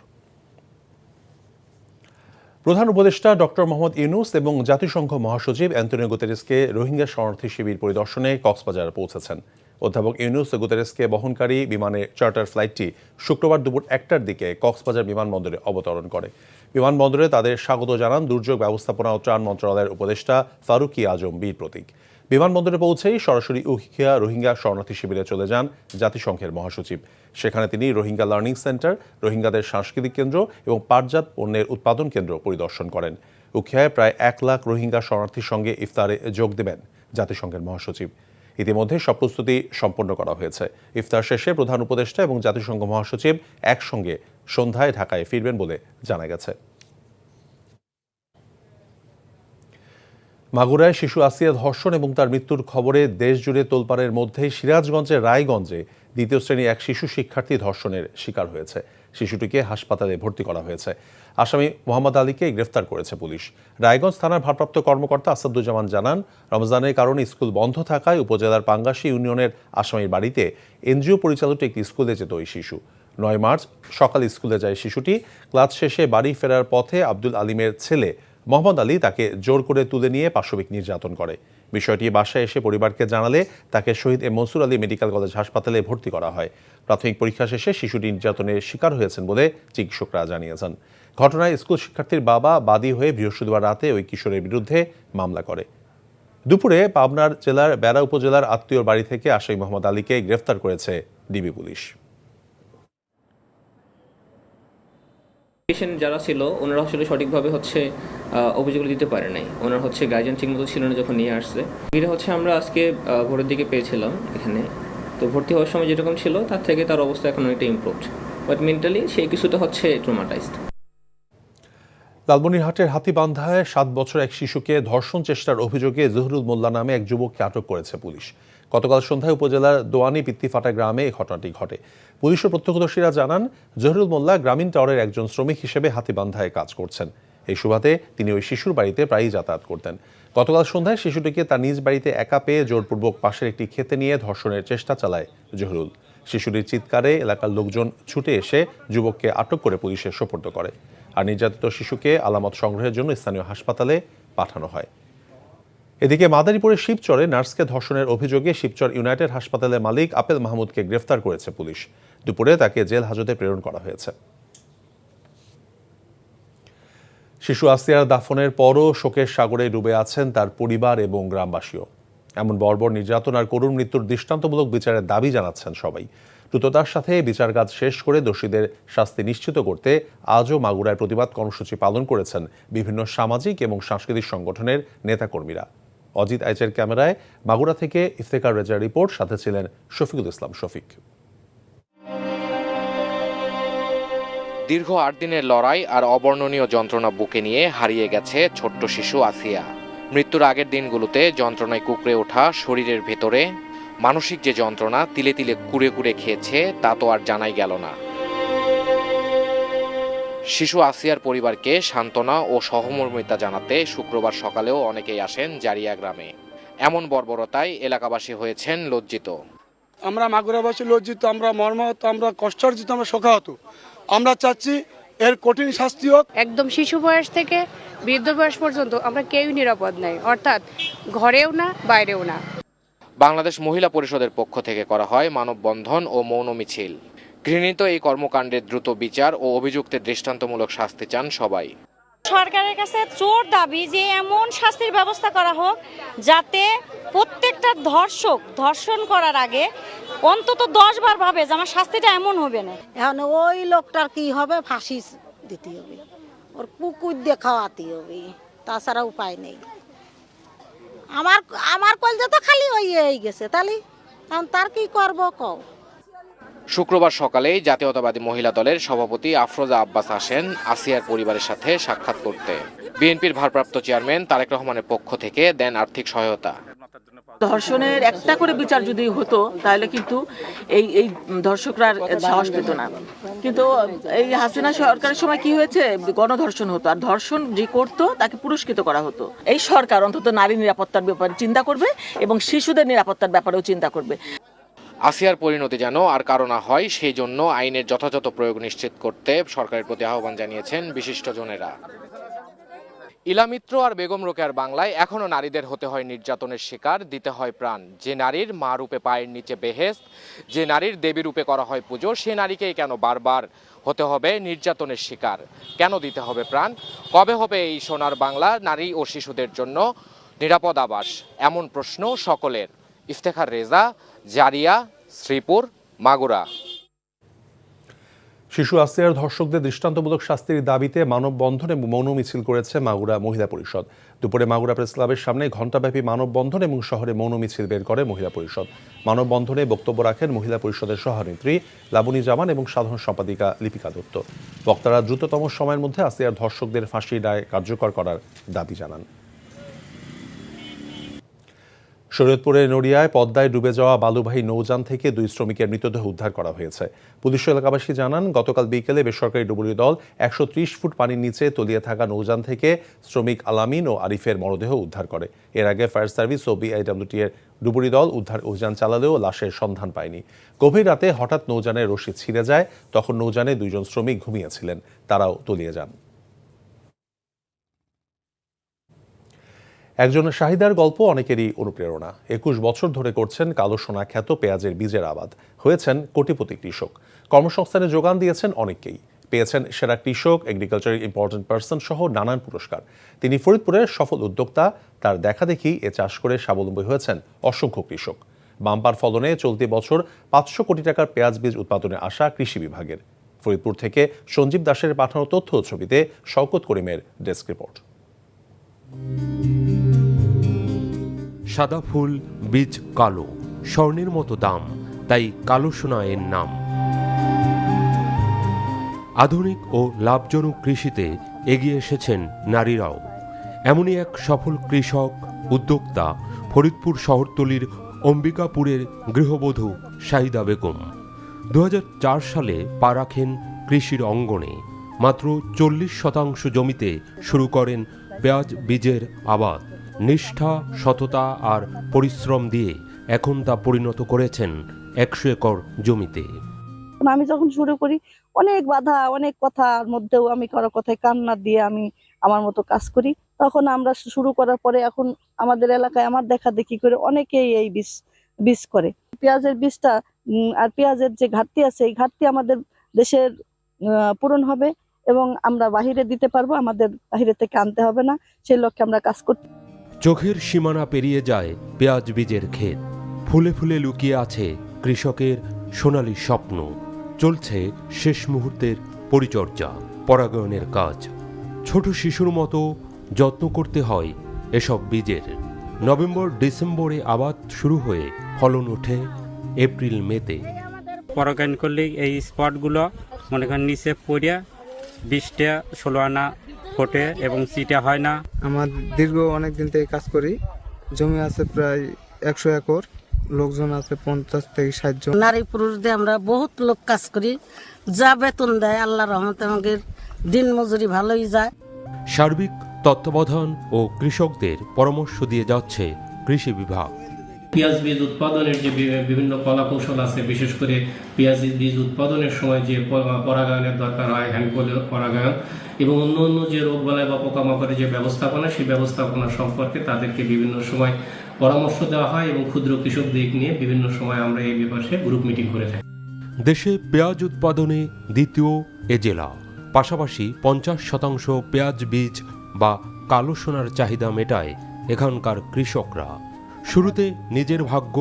প্রধান উপদেষ্টা ডক্টর মোহাম্মদ ইউনূস এবং জাতিসংঘ মহাসচিব অ্যান্তোনিও গুতেরেসকে রোহিঙ্গা শরণার্থী শিবির পরিদর্শনে কক্সবাজার পৌঁছেছেন। অধ্যাপক ইউনূস ও গুতেরেসকে বহনকারী বিমানের চার্টার ফ্লাইটটি শুক্রবার দুপুর 1টার দিকে কক্সবাজার বিমানবন্দরে অবতরণ করে। বিমানবন্দরে তাদের স্বাগত জানান দুর্যোগ ব্যবস্থাপনা ও ত্রাণ মন্ত্রণালয়ের উপদেষ্টা ফারুকি আজম বীর প্রতীক। বিমানবন্দরে পৌঁছেই সরাসরি উখিয়া রোহিঙ্গা শরণার্থী শিবিরে চলে যান জাতিসংঘের মহাসচিব। সেখানে তিনি রোহিঙ্গা লার্নিং সেন্টার, রোহিঙ্গাদের সাংস্কৃতিক কেন্দ্র এবং পাটজাত পণ্যের উৎপাদন কেন্দ্র পরিদর্শন করেন। উখিয়ায় প্রায় 1 লাখ রোহিঙ্গা শরণার্থীর সঙ্গে ইফতারে যোগ দেবেন জাতিসংঘের মহাসচিব। ইতিমধ্যে সব প্রস্তুতি সম্পন্ন করা হয়েছে। ইফতার শেষে প্রধান উপদেষ্টা এবং জাতিসংঘ মহাসচিব একসঙ্গে সন্ধ্যায় ঢাকায় ফিরবেন বলে জানা গেছে। মাগুরায় শিশু আসিয়া ধর্ষণ এবং তার মৃত্যুর খবরে দেশ জুড়ে তোলপাড়ের মধ্যেই সিরাজগঞ্জের রায়গঞ্জে 2য় শ্রেণীর এক শিশু শিক্ষার্থী ধর্ষণের শিকার হয়েছে। শিশুটিকে হাসপাতালে ভর্তি করা হয়েছে। আসামি মোহাম্মদ আলীকে গ্রেফতার করেছে পুলিশ। রায়গঞ্জ থানার ভারপ্রাপ্ত কর্মকর্তা আসাদুজ্জামান জানান, রমজানের কারণে স্কুল বন্ধ থাকায় উপজেলার পাঙ্গাশী ইউনিয়নের আসামির বাড়িতে এনজিও পরিচালিত একটি স্কুলে যেত ওই শিশু। 9 মার্চ সকালে স্কুলে যায় শিশুটি। ক্লাস শেষে বাড়ি ফেরার পথে আব্দুল আলিমের ছেলে মোহাম্মদ আলী তাকে জোর করে তুলে নিয়ে পাশবিক নির্যাতন করে। বিষয়টি বাসায় এসে পরিবারকে জানালে তাকে Shaheed M Mansur Ali medical college হাসপাতালে ভর্তি করা হয়। প্রাথমিক পরীক্ষা শেষে শিশুটি নির্যাতনের শিকার হয়েছেন বলে চিকিৎসকরা জানিয়েছেন। ঘটনায় স্কুল শিক্ষার্থীর বাবা বাদী হয়ে বৃহস্পতিবার রাতে ওই কিশোরের বিরুদ্ধে মামলা করে। দুপুরে পাবনার জেলার বেড়া উপজেলার আত্মীয়র বাড়ি থেকে আসামি মোহাম্মদ আলীকে গ্রেফতার করেছে ডিবি পুলিশ। পেশেন্ট যারা ছিল ওনারা আসলে সঠিকভাবে অভিযোগ দিতে পারে নাই। ওনার গার্জিয়ান ঠিক মতো ছিল না যখন নিয়ে আসছে। এটা আমরা আজকে ভোরের দিকে পেয়েছিলাম এখানে। তো ভর্তি হওয়ার সময় যেরকম ছিল তার থেকে তার অবস্থা এখন অনেকটা ইমপ্রুভড, বাট মেন্টালি সেই কিছুটা ট্রমাটাইজড। লালমনিরহাটের হাতীবান্ধায় 7 বছর এক শিশুকে ধর্ষণ চেষ্টার অভিযোগে জহুরুল মোল্লা নামে এক যুবককে আটক করেছে পুলিশ। গতকাল সন্ধ্যায় উপজেলার দোয়ানি পিত্তিফাটা গ্রামে এই ঘটনাটি ঘটে। পুলিশ ও প্রত্যক্ষদর্শীরা জানান, জহুরুল মোল্লা গ্রামীণ টাওয়ারের একজন শ্রমিক হিসেবে হাতীবান্ধায় কাজ করছেন। এই সুবাদে তিনি ওই শিশুর বাড়িতে প্রায়ই যাতায়াত করতেন। গতকাল সন্ধ্যায় শিশুটিকে তার নিজ বাড়িতে একা পেয়ে জোরপূর্বক পাশের একটি ক্ষেতে নিয়ে ধর্ষণের চেষ্টা চালায় জহুরুল। শিশুটির চিৎকারে এলাকার লোকজন ছুটে এসে যুবককে আটক করে পুলিশের সোপর্দ করে। আর নির্যাতিত শিশুকে আলামত সংগ্রহের জন্য স্থানীয় হাসপাতালে পাঠানো হয়। এদিকে মাদারীপুরের শিবচরে নার্সকে ধর্ষণের অভিযোগে শিবচর ইউনাইটেড হাসপাতালের মালিক আপেল মাহমুদকে গ্রেফতার করেছে পুলিশ। দুপুরে তাকে জেল হাজতে প্রেরণ করা হয়েছে। শিশু আসিয়ার দাফনের পরও শোকের সাগরে ডুবে আছেন তার পরিবার এবং গ্রামবাসীও। এমন বর্বর নির্যাতন আর করুণ মৃত্যুর দৃষ্টান্তমূলক বিচারের দাবি জানাচ্ছেন সবাই। দ্রুততার সাথে বিচার কাজ শেষ করে দোষীদের শাস্তি নিশ্চিত করতে আজও মাগুরায় প্রতিবাদ কর্মসূচি পালন করেছেন বিভিন্ন সামাজিক এবং সাংস্কৃতিক সংগঠনের নেতাকর্মীরা। অজিত আইচের ক্যামেরায় মাগুরা থেকে ইফতেখার রেজার রিপোর্ট, সাথে ছিলেন শফিকুল ইসলাম শফিক। দীর্ঘ ৮ দিনের লড়াই আর অবর্ণনীয় যন্ত্রণা বুকে নিয়ে হারিয়ে গেছে ছোট্ট শিশু আসিয়া। মৃত্যুর আগের দিনগুলোতে যন্ত্রণায় কুঁকড়ে ওঠা শরীরের ভেতরে মানসিক যে যন্ত্রণা তিলে তিলে কুড়ে কুড়ে খেয়েছে তা তো আর জানাই গেল না। শিশু আসিয়ার পরিবারকে সান্ত্বনা ও সহমর্মিতা জানাতে শুক্রবার সকালেও অনেকেই আসেন জারিয়া গ্রামে। এমন বর্বরতায় এলাকাবাসী হয়েছেন লজ্জিত। আমরা মাগুরাবাসী লজ্জিত, আমরা মর্মাহত, আমরা কষ্টার্জিত, আমরা শোকাহত। আমরা চাচ্ছি এর কঠিন শাস্তি হোক। একদম শিশু বয়স থেকে বৃদ্ধ বয়স পর্যন্ত আমরা কেউই নিরাপদ নাই, অর্থাৎ ঘরেও না বাইরেও না। বাংলাদেশ মহিলা পরিষদের পক্ষ থেকে করা হয় মানববন্ধন ও মৌন মিছিল। ঘৃণিত এই কর্মকাণ্ডের দ্রুত বিচার ও অভিযুক্তের দৃষ্টান্তমূলক শাস্তি চান সবাই। সরকারের কাছে জোর দাবি যে এমন শাস্তির ব্যবস্থা করা হোক যাতে প্রত্যেকটা ধর্ষণ করার আগে অন্তত 10 বার ভাবে যে আমার শাস্তিটা এমন হবে না। এখন ওই লোকটার কি হবে, ফাঁসি দিতে হবে, ওর পুকুর দিয়ে খাওয়াতে হবে, তাছাড়া উপায় নেই। আমার কলজা তো খালি হয়ে গেছে, তাহলে তার কি করবো কও। শুক্রবার সকালেই জাতীয়তাবাদী মহিলা দলের সভাপতি আফরোজা আব্বাস আসেন আসিয়ার পরিবারের সাথে সাক্ষাৎ করতে। বিএনপির ভারপ্রাপ্ত চেয়ারম্যান তারেক রহমানের পক্ষ থেকে দেন আর্থিক সহায়তা। ধর্ষণের একটা করে বিচার যদি হতো তাহলে কিন্তু এই ধর্ষকরা সাহস পেত না। কিন্তু এই হাসিনা সরকারের সময় কি হয়েছে, গণধর্ষণ হতো, আর ধর্ষণ যে করতো তাকে পুরস্কৃত করা হতো। এই সরকার অন্তত নারী নিরাপত্তার ব্যাপারে চিন্তা করবে এবং শিশুদের নিরাপত্তার ব্যাপারেও চিন্তা করবে। আসিয়ার পরিণতি যেন আর কারো না হয় সেই জন্য আইনের যথাযথ প্রয়োগ নিশ্চিত করতে সরকারের প্রতি আহ্বান জানিয়েছেন বিশিষ্টজনেরা। ইলামিত্র আর বেগম রোকেয়ার বাংলায় এখনো নারীদের হতে হয় নির্যাতনের শিকার, দিতে হয় প্রাণ। যে নারীর মা রূপে পায়ের নিচে বেহেশত, যে নারীর দেবী রূপে করা হয় পুজো, সে নারীকেই কেন বারবার হতে হবে নির্যাতনের শিকার? কেন দিতে হবে প্রাণ? কবে হবে এই সোনার বাংলা নারী ও শিশুদের জন্য নিরাপদ আবাস? এমন প্রশ্ন সকলের। ইফতেখার রেজা, জারিয়া, শ্রীপুর, মাগুরা। শিশু আসিয়ার ধর্ষকদের দৃষ্টান্তমূলক শাস্তির দাবিতে মানববন্ধন এবং মৌন মিছিল করেছে মাগুরা মহিলা পরিষদ। দুপুরে মাগুরা প্রেস ক্লাবের সামনে ঘণ্টাব্যাপী মানববন্ধন এবং শহরে মৌন মিছিল বের করে মহিলা পরিষদ। মানববন্ধনে বক্তব্য রাখেন মহিলা পরিষদের সভানেত্রী লাবণী জামান এবং সাধারণ সম্পাদিকা লিপিকা দত্ত। বক্তারা দ্রুততম সময়ের মধ্যে আসিয়ার ধর্ষকদের ফাঁসির রায় কার্যকর করার দাবি জানান। শরীয়তপুরের নড়িয়ায় পদ্মায় ডুবে যাওয়া বালুবাহী নৌযান থেকে 2 শ্রমিকের মৃতদেহ উদ্ধার করা হয়েছে। পুলিশ এলাকাবাসী জানান, গতকাল বিকেলে বেসরকারি ডুবুরি দল 130 ফুট পানির নিচে তলিয়ে থাকা নৌযান থেকে শ্রমিক আলামিন ও আরিফের মরদেহ উদ্ধার করে। এর আগে ফায়ার সার্ভিস ও বিআইডব্লিউটি এর ডুবুরি দল উদ্ধার অভিযান চালালেও লাশের সন্ধান পায়নি। গভীর রাতে হঠাৎ নৌযানের রশি ছিঁড়ে যায়, তখন নৌযানে 2 জন শ্রমিক ঘুমিয়েছিলেন, তারাও তলিয়ে যান। একজন শাহিদার গল্প অনেকেরই অনুপ্রেরণা। 21 বছর ধরে করছেন কালো সোনা খ্যাত পেঁয়াজের বীজের আবাদ, হয়েছেন কোটিপতি কৃষক। কর্মসংস্থানের যোগান দিয়েছেন অনেককেই, পেয়েছেন সেরা কৃষক, এগ্রিকালচার ইম্পর্টেন্ট পার্সন সহ নানান পুরস্কার। তিনি ফরিদপুরের সফল উদ্যোক্তা, তার দেখা দেখি এ চাষ করে স্বাবলম্বী হয়েছেন অসংখ্য কৃষক। বাম্পার ফলনে চলতি বছর 500 কোটি টাকার পেঁয়াজ বীজ উৎপাদনের আশা কৃষি বিভাগের। ফরিদপুর থেকে সঞ্জীব দাসের পাঠানো তথ্য ও ছবিতে শওকত করিমের ডেস্ক রিপোর্ট। সাদা ফুল, বীজ কালো, স্বর্ণের মতো দাম, তাই কালো সোনা এর নাম। আধুনিক ও লাভজনক কৃষিতে এগিয়ে এসেছেন নারীরাও। এমনই এক সফল কৃষক উদ্যোক্তা ফরিদপুর শহরতলির অম্বিকাপুরের গৃহবধূ শাহিদা বেগম। 2004 সালে পা রাখেন কৃষির অঙ্গনে। মাত্র 40% জমিতে শুরু করেন পেঁয়াজ বীজের আবাদ। নিষ্ঠা, সততা আর পরিশ্রম দিয়ে এখন তা পরিণত করেছেন 100 একর জমিতে। আমি যখন শুরু করি অনেক বাধা, অনেক কথার মধ্যেও আমি কারো কথায় কান্না দিয়ে আমি আমার মতো কাজ করি। তখন আমরা শুরু করার পরে এখন আমাদের এলাকায় আমার দেখা দেখি করে অনেকেই এই বীজ করে। পেঁয়াজের বীজটা আর পেঁয়াজের যে ঘাটতি আছে, এই ঘাটতি আমাদের দেশের পূরণ হবে এবং আমরা বাহিরে দিতে পারবো, আমাদের বাহিরে থেকে আনতে হবে না। সেই লক্ষ্যে আমরা কাজ করতে। চোখের সীমানা পেরিয়ে যায় পেঁয়াজ বীজের ক্ষেত। ফুলে ফুলে লুকিয়ে আছে কৃষকের সোনালী স্বপ্ন। চলছে শেষ মুহূর্তের পরিচর্যা, পরাগায়নের কাজ। ছোট শিশুর মতো যত্ন করতে হয় এসব বীজের। নভেম্বর ডিসেম্বরে আবাদ শুরু হয়ে ফলন ওঠে এপ্রিল মেতে। পরাগায়ন করলে এই স্পটগুলো মনে করেন নিচে পড়িয়া 20টা 16 আনা ফোটে এবং চিটা হয় না। আমার দীর্ঘ অনেক দিন থেকে কাজ করি, জমি আছে প্রায় 100 একর, লোকজন আছে 50 থেকে 60 জন। নারী পুরুষ দিয়ে আমরা বহুত লোক কাজ করি, যা বেতন দেয় আল্লাহর রহমতে আমাদের দিন মজুরি ভালোই যায়। সার্বিক তত্ত্বাবধান ও কৃষকদের পরামর্শ দিয়ে যাচ্ছে কৃষি বিভাগ। পেঁয়াজ বীজ উৎপাদনের যে বিভিন্ন কলা কৌশল আছে, বিশেষ করে পেঁয়াজ বীজ উৎপাদনের সময় যে পরাগায়নের দরকার হয়, হ্যান্ড পরাগায়ন, এবং অন্য অন্য যে রোগবালাই বা পোকামাকড়ের যে ব্যবস্থাপনা, সেই ব্যবস্থাপনা সম্পর্কে তাদেরকে বিভিন্ন সময় পরামর্শ দেওয়া হয় এবং ক্ষুদ্র কৃষকদের নিয়ে বিভিন্ন সময় আমরা এই ব্যাপারে গ্রুপ মিটিং করে থাকি। দেশে পেঁয়াজ উৎপাদনে দ্বিতীয় এ জেলা। পাশাপাশি 50% পেঁয়াজ বীজ বা কালো সোনার চাহিদা মেটায় এখানকার কৃষকরা। শুরুতে নিজের ভাগ্য,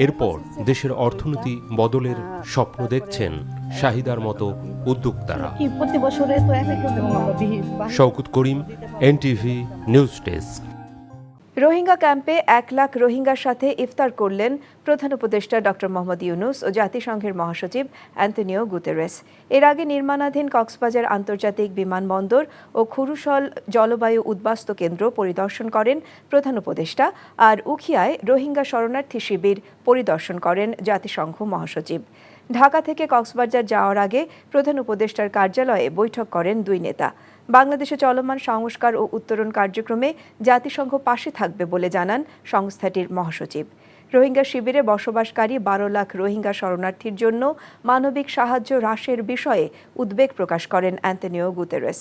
এরপর দেশের অর্থনীতি বদলের স্বপ্ন দেখছেন শাহিদার মতো উদ্যোক্তারা। শওকত করিম, এনটিভি নিউজ ডেস্ক। রোহিঙ্গা ক্যাম্পে 1 লাখ রোহিঙ্গার সাথে ইফতার করলেন প্রধান উপদেষ্টা ডক্টর মোহাম্মদ ইউনূস ও জাতিসংঘের মহাসচিব অ্যান্তনিও গুতেরেস। এর আগে নির্মাণাধীন কক্সবাজার আন্তর্জাতিক বিমানবন্দর ও খুরুশল জলবায়ু উদ্বাস্তু কেন্দ্র পরিদর্শন করেন প্রধান উপদেষ্টা, আর উখিয়ায় রোহিঙ্গা শরণার্থী শিবির পরিদর্শন করেন জাতিসংঘ মহাসচিব। ঢাকা থেকে কক্সবাজার যাওয়ার আগে প্রধান উপদেষ্টার কার্যালয়ে বৈঠক করেন দুই নেতা। বাংলাদেশে চলমান সংস্কার ও উত্তরণ কার্যক্রমে জাতিসংঘ পাশে থাকবে বলে জানান সংস্থাটির মহাসচিব। রোহিঙ্গা শিবিরে বসবাসকারী 12 লাখ রোহিঙ্গা শরণার্থীর জন্য মানবিক সাহায্য হ্রাসের বিষয়ে উদ্বেগ প্রকাশ করেন অ্যান্তনিও গুতেরেস।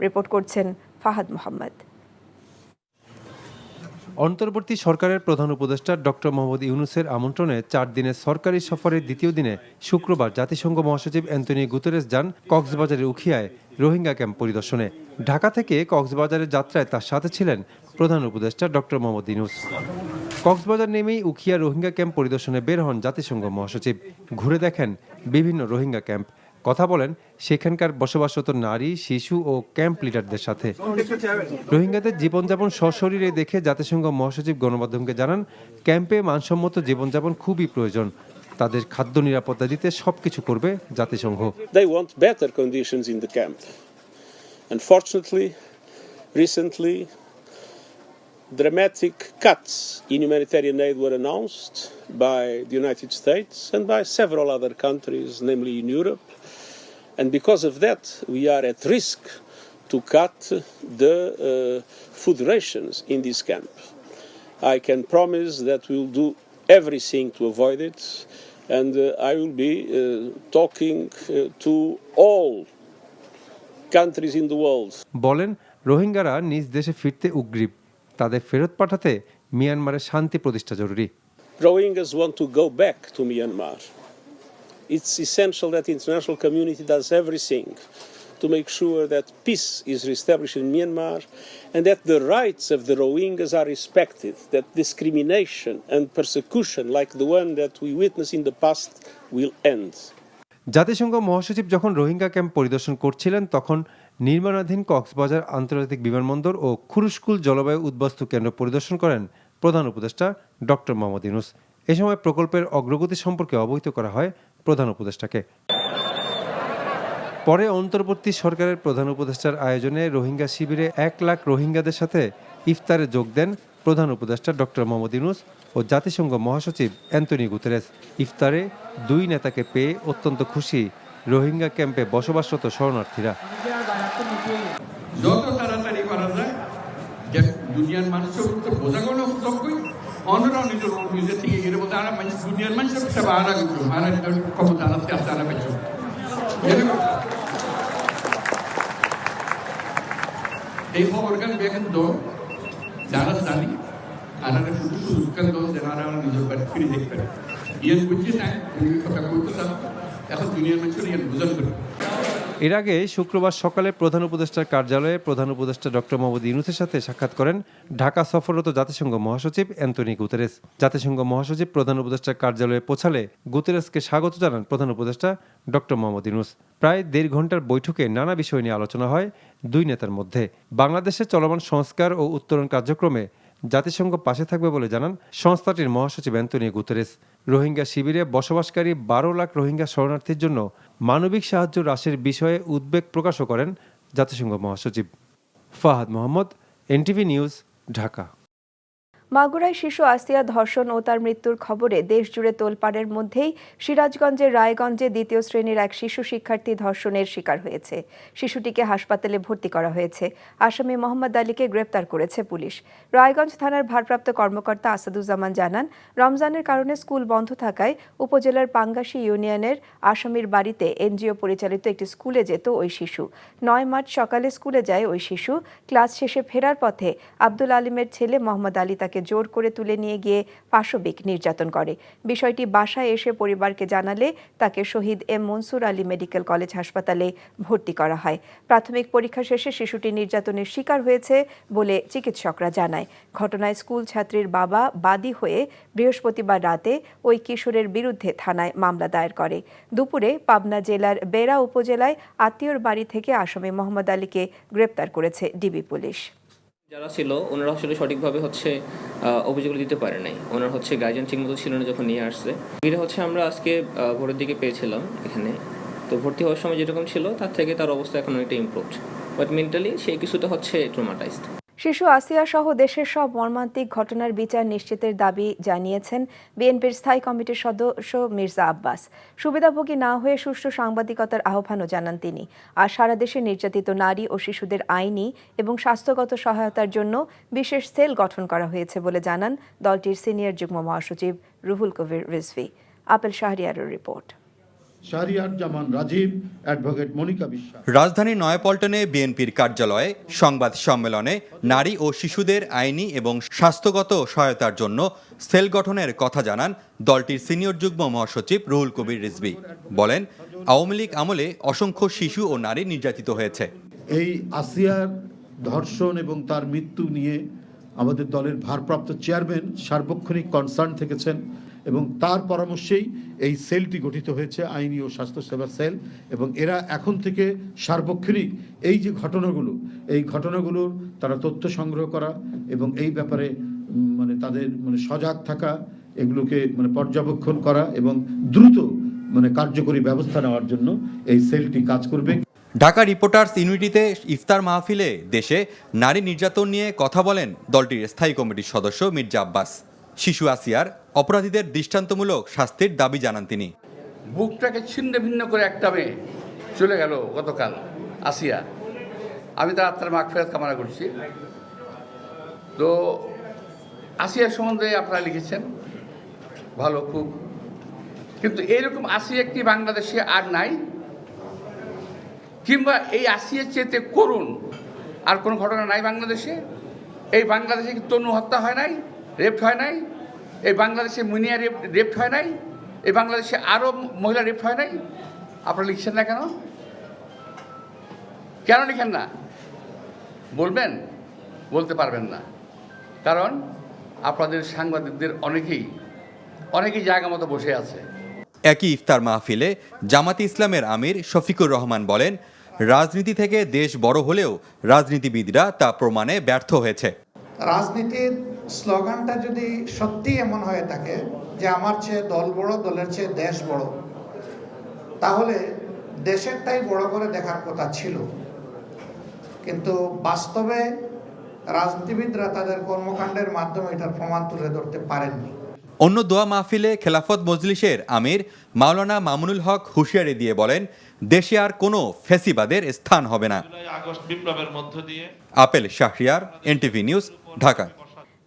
রিপোর্ট করছেন ফাহাদ মোহাম্মদ। অন্তর্বর্তী সরকারের প্রধান উপদেষ্টা ডক্টর মোহাম্মদ ইউনূসের আমন্ত্রণে 4 দিনের সরকারি সফরের দ্বিতীয় দিনে শুক্রবার জাতিসংঘ মহাসচিব অ্যান্তনিও গুতেরেস যান কক্সবাজারের উখিয়ায় রোহিঙ্গা ক্যাম্প পরিদর্শনে। ঢাকা থেকে কক্সবাজারের যাত্রায় তার সাথে ছিলেন প্রধান উপদেষ্টা ডক্টর মোহাম্মদ ইউনূস। কক্সবাজার নেমেই উখিয়া রোহিঙ্গা ক্যাম্প পরিদর্শনে বের হন জাতিসংঘ মহাসচিব। ঘুরে দেখেন বিভিন্ন রোহিঙ্গা ক্যাম্প, কথা বলেন সেখানকার বসবাসরত নারী, শিশু ও ক্যাম্প লিডারদের সাথে। রোহিঙ্গাদের জীবনযাপন সশরীরে দেখে জাতিসংঘ মহাসচিব গণমাধ্যমকে জানান, ক্যাম্পে মানসম্মত জীবনযাপন খুবই প্রয়োজন। তাদের খাদ্য নিরাপত্তা দিতে সবকিছু করবে জাতিসংঘ। They want better conditions in the camp. Unfortunately, recently dramatic cuts in humanitarian aid were announced by the United States and by several other countries, namely in Europe. And because of that, we are at risk to cut the food rations in this camp. I can promise that we will do everything to avoid it, and I will be talking to all countries in the world. বলেন, রোহিঙ্গারা নিজ দেশে ফিরতে উগ্রীব, তাদের ফেরত পাঠাতে মিয়ানমারে শান্তি প্রতিষ্ঠা জরুরি। Rohingyas want to go back to Myanmar. It's essential that the international community does everything to make sure that peace is reestablished in Myanmar and that the rights of the Rohingyas are respected, that discrimination and persecution like the one that we witnessed in the past will end. জাতিসংঘ মহাসচিব যখন Rohingya camp পরিদর্শন করছিলেন, তখন নির্মাণাধীন কক্সবাজার আন্তর্জাতিক বিমানবন্দর ও খুরুশকুল জলবায়ু উদ্বাস্তু কেন্দ্র পরিদর্শন করেন প্রধান উপদেষ্টা ডক্টর মোহাম্মদ ইউনূস। এ সময় প্রকল্পের অগ্রগতি সম্পর্কে অবহিত করা হয় প্রধান উপদেষ্টাকে। পরে অন্তর্বর্তী সরকারের প্রধান উপদেষ্টার আয়োজনে রোহিঙ্গা শিবিরে 1 লাখ রোহিঙ্গাদের সাথে ইফতারে যোগ দেন প্রধান উপদেষ্টা ডক্টর মোহাম্মদ ইউনূস ও জাতিসংঘ মহাসচিব অ্যান্তনিও গুতেরেস। ইফতারে দুই নেতাকে পেয়ে অত্যন্ত খুশি রোহিঙ্গা ক্যাম্পে বসবাসরত শরণার্থীরা। যত তাড়াতাড়ি করা যায় যে দুনিয়ার মানুষের তো বোঝাগোনো সবই অন্যরা নিজের থেকে এর মধ্যে আর মানুষ দুনিয়ার মানুষের সব আর কত জানাতে আসতে আর পেয়েছ এই খবরখান দেখেন তো যারা জানি আর শুধু সুযোগ কেন যারা নিজের বাড়ি ফিরে দেখতে পারে ইয়ে বুঝছি না কথা বলতে এখন দুনিয়ার মানুষের ইয়ে বোঝান করে এর আগে শুক্রবার সকালে প্রধান উপদেষ্টার কার্যালয়ে প্রধান উপদেষ্টা ডক্টর মোহাম্মদ ইউনূসের সাথে সাক্ষাৎ করেন ঢাকা সফররত জাতিসংঘ মহাসচিব অ্যান্তোনিও গুতেরেস। জাতিসংঘ মহাসচিব প্রধান উপদেষ্টার কার্যালয়ে পৌঁছালে গুতেরেসকে স্বাগত জানান প্রধান উপদেষ্টা ডক্টর মোহাম্মদ ইউনূস। প্রায় 1.5 ঘন্টার বৈঠকে নানা বিষয় নিয়ে আলোচনা হয় দুই নেতার মধ্যে। বাংলাদেশের চলমান সংস্কার ও উত্তরণ কার্যক্রমে জাতিসংঘ পাশে থাকবে বলে জানান সংস্থাটির মহাসচিব অ্যান্তোনিও গুতেরেস। রোহিঙ্গা শিবিরে বসবাসকারী 12 লাখ রোহিঙ্গা শরণার্থীর জন্য মানবিক সাহায্য হ্রাসের বিষয়ে উদ্বেগ প্রকাশও করেন জাতিসংঘ মহাসচিব। Fahad Mohammad, NTV news, Dhaka. মাগুরায় শিশু আসিয়া ধর্ষণ ও তার মৃত্যুর খবরে দেশজুড়ে তোলপাড়ের মধ্যেই সিরাজগঞ্জের রায়গঞ্জে 2য় শ্রেণীর এক শিশু শিক্ষার্থী ধর্ষণের শিকার হয়েছে। শিশুটিকে হাসপাতালে ভর্তি করা হয়েছে। আসামি মোহাম্মদ আলীকে গ্রেপ্তার করেছে পুলিশ। রায়গঞ্জ থানার ভারপ্রাপ্ত কর্মকর্তা আসাদুজ্জামান জানান, রমজানের কারণে স্কুল বন্ধ থাকায় উপজেলার পাঙ্গাশী ইউনিয়নের আসামির বাড়িতে এনজিও পরিচালিত একটি স্কুলে যেত ওই শিশু। 9 মার্চ সকালে স্কুলে যায় ওই শিশু। ক্লাস শেষে ফেরার পথে আব্দুল আলিমের ছেলে মোহাম্মদ আলী তাকে জোর করে তুলে নিয়ে গিয়ে পাশবিক নির্যাতন করে। বিষয়টি বাসায় এসে পরিবারকে জানালে তাকে Shaheed M Mansur Ali medical college হাসপাতালে ভর্তি করা হয়। প্রাথমিক পরীক্ষা শেষে শিশুটি নির্যাতনের শিকার হয়েছে বলে চিকিৎসকরা জানায়। ঘটনায় স্কুল ছাত্রীর বাবা বাদী হয়ে বৃহস্পতিবার রাতে ওই কিশোরের বিরুদ্ধে থানায় মামলা দায়ের করে। দুপুরে পাবনা জেলার বেড়া উপজেলায় আত্মীয়র বাড়ি থেকে আসামি মোহাম্মদ আলীকে গ্রেপ্তার করেছে ডিবি পুলিশ। যারা ছিল ওনারা আসলে সঠিকভাবে অভিযোগগুলো দিতে পারে নাই। ওনার গার্জিয়ান ঠিক মতো ছিল না যখন নিয়ে আসছে। এটা আমরা আজকে ভোরের দিকে পেয়েছিলাম এখানে। তো ভর্তি হওয়ার সময় যেরকম ছিল তার থেকে তার অবস্থা এখন অনেকটা ইমপ্রুভড, বাট মেন্টালি সেই কিছুটা ট্রমাটাইজড। শিশু আসিয়া সহ দেশের সব মর্মান্তিক ঘটনার বিচার নিশ্চিতের দাবি জানিয়েছেন বিএনপির স্থায়ী কমিটির সদস্য মির্জা আব্বাস। সুবিধাভোগী না হয়ে সুষ্ঠু সাংবাদিকতার আহ্বানও জানান তিনি। আর সারা দেশে নির্যাতিত নারী ও শিশুদের আইনি এবং স্বাস্থ্যগত সহায়তার জন্য বিশেষ সেল গঠন করা হয়েছে বলে জানান দলটির সিনিয়র যুগ্ম মহাসচিব রুহুল কবির রিজভী। আপেল শাহরিয়ারের রিপোর্ট। রাজধানীর নয়াপল্টনে বিএনপির কার্যালয়ে সংবাদ সম্মেলনে নারী ও শিশুদের আইনি এবং স্বাস্থ্যগত সহায়তার জন্য সেল গঠনের কথা জানান দলটির সিনিয়র যুগ্ম মহাসচিব রুহুল কবির রিজভী। বলেন, আওয়ামী লীগ আমলে অসংখ্য শিশু ও নারী নির্যাতিত হয়েছে। এই আসিয়ার ধর্ষণ এবং তার মৃত্যু নিয়ে আমাদের দলের ভারপ্রাপ্ত চেয়ারম্যান সার্বক্ষণিক কনসার্ন থেকেছেন এবং তার পরামর্শেই এই সেলটি গঠিত হয়েছে, আইনি ও স্বাস্থ্যসেবা সেল। এবং এরা এখন থেকে সার্বক্ষণিক এই যে ঘটনাগুলোর তারা তথ্য সংগ্রহ করা এবং এই ব্যাপারে তাদের সজাগ থাকা, এগুলোকে পর্যবেক্ষণ করা এবং দ্রুত কার্যকরী ব্যবস্থা নেওয়ার জন্য এই সেলটি কাজ করবে। ঢাকা রিপোর্টার্স ইউনিটিতে ইফতার মাহফিলে দেশে নারী নির্যাতন নিয়ে কথা বলেন দলটির স্থায়ী কমিটির সদস্য মির্জা আব্বাস। শিশু আসিয়ার অপরাধীদের দৃষ্টান্তমূলক শাস্তির দাবি জানান তিনি। বুকটাকে ছিন্ন ভিন্ন করে একটা মেয়ে চলে গেল গতকাল, আসিয়া। আমি তার আত্মার মাগফিরাত কামনা করছি। তো আসিয়ার সম্বন্ধে আপনারা লিখেছেন ভালো খুব, কিন্তু এইরকম আসিয়া একটি বাংলাদেশে আর নাই, কিংবা এই আসিয়ার চেয়ে করুণ আর কোনো ঘটনা নাই বাংলাদেশে। এই বাংলাদেশে কি তনু হত্যা হয় নাই, রেপ হয় নাই? এই বাংলাদেশে মুনিয়া রেপ হয় নাই? এই বাংলাদেশে আরও মহিলা রেপ হয় নাই? আপনারা লিখছেন না কেন? কেন লিখেন না? বলবেন? বলতে পারবেন না, কারণ আপনাদের সাংবাদিকদের অনেকেই জায়গা মতো বসে আছে। একই ইফতার মাহফিলে জামাতে ইসলামের আমির শফিকুর রহমান বলেন, রাজনীতি থেকে দেশ বড় হলেও রাজনীতিবিদরা তা প্রমাণে ব্যর্থ হয়েছে। রাজনীতির স্লোগানটা যদি সত্যি এমন হয়ে থাকে যে আমার চেয়ে দল বড়, দলের চেয়ে দেশ বড়, তাহলে দেশেরটাই বড় করে দেখার কথা ছিল। কিন্তু বাস্তবে রাজনীতিবিদরা তাদের কর্মকাণ্ডের মাধ্যমে এটার প্রমাণ তুলে ধরতে পারেননি। অন্য দোয়া মাহফিলে খেলাফত মজলিসের আমির মাওলানা মামুনুল হক হুঁশিয়ারি দিয়ে বলেন, দেশে আর কোনো ফ্যাসিবাদের স্থান হবে না। Apple Shahriar, NTV news, Dhaka.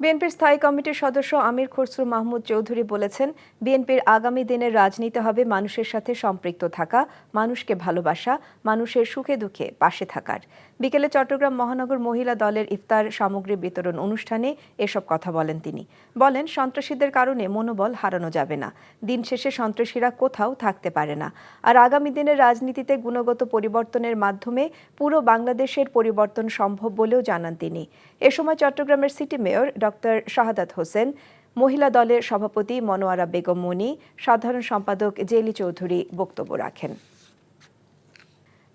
বিএনপির স্থায়ী কমিটির সদস্য আমির খসরু মাহমুদ চৌধুরী বলেছেন, বিএনপির আগামী দিনের রাজনীতি হবে মানুষের সাথে সম্পৃক্ত থাকা, মানুষকে ভালোবাসা, মানুষের সুখে দুঃখে পাশে থাকার। বিকেলে চট্টগ্রাম মহানগর মহিলা দলের ইফতার সামগ্রী বিতরণ অনুষ্ঠানে এসব কথা বলেন তিনি। বলেন, সন্ত্রাসীদের কারণে মনোবল হারানো যাবে না। দিন শেষে সন্ত্রাসীরা কোথাও থাকতে পারে না। আর আগামী দিনের রাজনীতিতে গুণগত পরিবর্তনের মাধ্যমে পুরো বাংলাদেশের পরিবর্তন সম্ভব বলেও জানান তিনি। এ সময় চট্টগ্রামের city mayor doctor Shahadat Hossain, মহিলা দলের সভাপতি মনোয়ারা বেগম মনি, সাধারণ সম্পাদক জেলি চৌধুরী বক্তব্য রাখেন।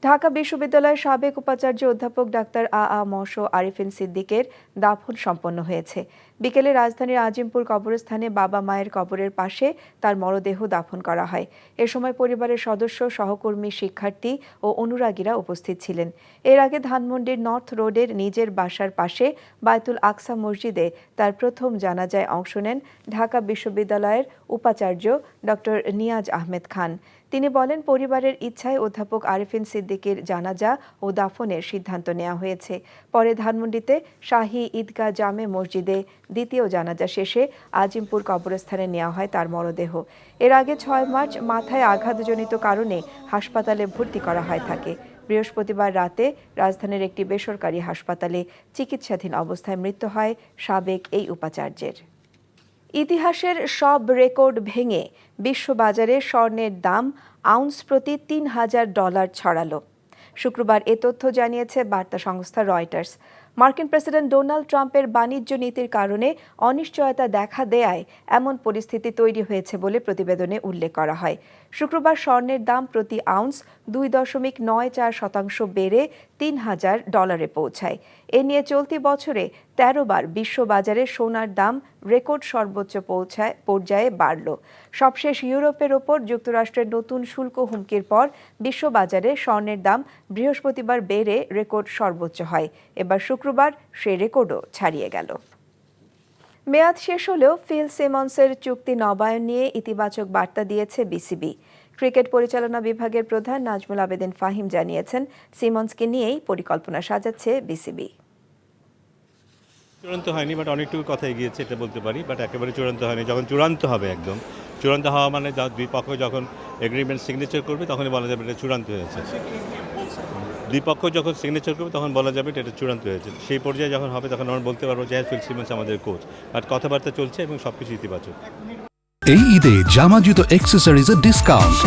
ঢাকা বিশ্ববিদ্যালয়ের সাবেক উপাচার্য অধ্যাপক ডাক্তার মশ আরিফিন সিদ্দিকের দাফন সম্পন্ন হয়েছে। বিকেলে রাজধানীর আজিমপুর কবরস্থানে বাবা মায়ের কবরের পাশে তার মরদেহ দাফন করা হয়। এ সময় পরিবারের সদস্য, সহকর্মী, শিক্ষার্থী ও অনুরাগীরা উপস্থিত ছিলেন। এর আগে ধানমন্ডির নর্থ রোডের নিজের বাসার পাশে বায়তুল আকসা মসজিদে তার প্রথম জানাজায় অংশ নেন ঢাকা বিশ্ববিদ্যালয়ের উপাচার্য ডক্টর নিয়াজ আহমেদ খান। তিনি বলেন, পরিবারের ইচ্ছায় অধ্যাপক আরিফিন সিদ্দিকের জানাজা ও দাফনের সিদ্ধান্ত নেওয়া হয়েছে। পরে ধানমন্ডিতে শাহী ঈদগাহ জামে মসজিদে দ্বিতীয় জানাজা শেষে আজিমপুর কবরস্থানে নেওয়া হয় তার মরদেহ। এর আগে 6 মার্চ মাথায় আঘাতজনিত কারণে হাসপাতালে ভর্তি করা হয় তাকে। বৃহস্পতিবার রাতে রাজধানীর একটি বেসরকারি হাসপাতালে চিকিৎসাধীন অবস্থায় মৃত্যু হয় সাবেক এই উপাচার্যের। ইতিহাসের সব রেকর্ড ভেঙে বিশ্ববাজারে স্বর্ণের দাম আউন্স প্রতি $3,000 ছড়ালো। শুক্রবার এ তথ্য জানিয়েছে বার্তা সংস্থা রয়টার্স। মার্কিন প্রেসিডেন্ট ডোনাল্ড ট্রাম্পের বাণিজ্য নীতির কারণে অনিশ্চয়তা দেখা দেয়ায় এমন পরিস্থিতি তৈরি হয়েছে বলে প্রতিবেদনে উল্লেখ করা হয়। শুক্রবার স্বর্ণের দাম প্রতি আউন্স 2.94% বেড়ে $3,000 পৌঁছায়। এ নিয়ে চলতি বছরে 13 বার বিশ্ববাজারে সোনার দাম রেকর্ড সর্বোচ্চ পর্যায়ে বাড়ল। সবশেষ ইউরোপের ওপর যুক্তরাষ্ট্রের নতুন শুল্ক হুমকির পর বিশ্ববাজারে স্বর্ণের দাম বৃহস্পতিবার বেড়ে রেকর্ড সর্বোচ্চ হয়। এবার শুক্রবার সে রেকর্ডও ছাড়িয়ে গেল। মেয়াদ শেষ হলেও ফিল সিমন্সের চুক্তি নবায়ন নিয়ে ইতিবাচক বার্তা দিয়েছে বিসিবি। ক্রিকেট পরিচালনা বিভাগের প্রধান নাজমুল আবেদিন ফাহিম জানিয়েছেন, সিমন্সকে নিয়েই পরিকল্পনা সাজাচ্ছে বিসিবি। চূড়ান্ত হয়নি, বাট অনেকটুকু কথা এগিয়েছে এটা বলতে পারি, বাট একেবারে চূড়ান্ত হয়নি। যখন চূড়ান্ত হবে, একদম চূড়ান্ত হওয়া মানে দুই পক্ষ যখন এগ্রিমেন্ট সিগনেচার করবে তখনই বলা যাবে এটা চূড়ান্ত হয়েছে। দুই পক্ষ যখন সিগনেচার করবে তখন বলা যাবে এটা চূড়ান্ত হয়েছে। সেই পর্যায়ে যখন হবে তখন আমরা বলতে পারবো যে ফিল সিমন্স আমাদের কোচ। বাট কথাবার্তা চলছে এবং সবকিছু ইতিবাচক। এই ঈদে জামা জুতো অ্যাক্সেসরিজের ডিসকাউন্ট।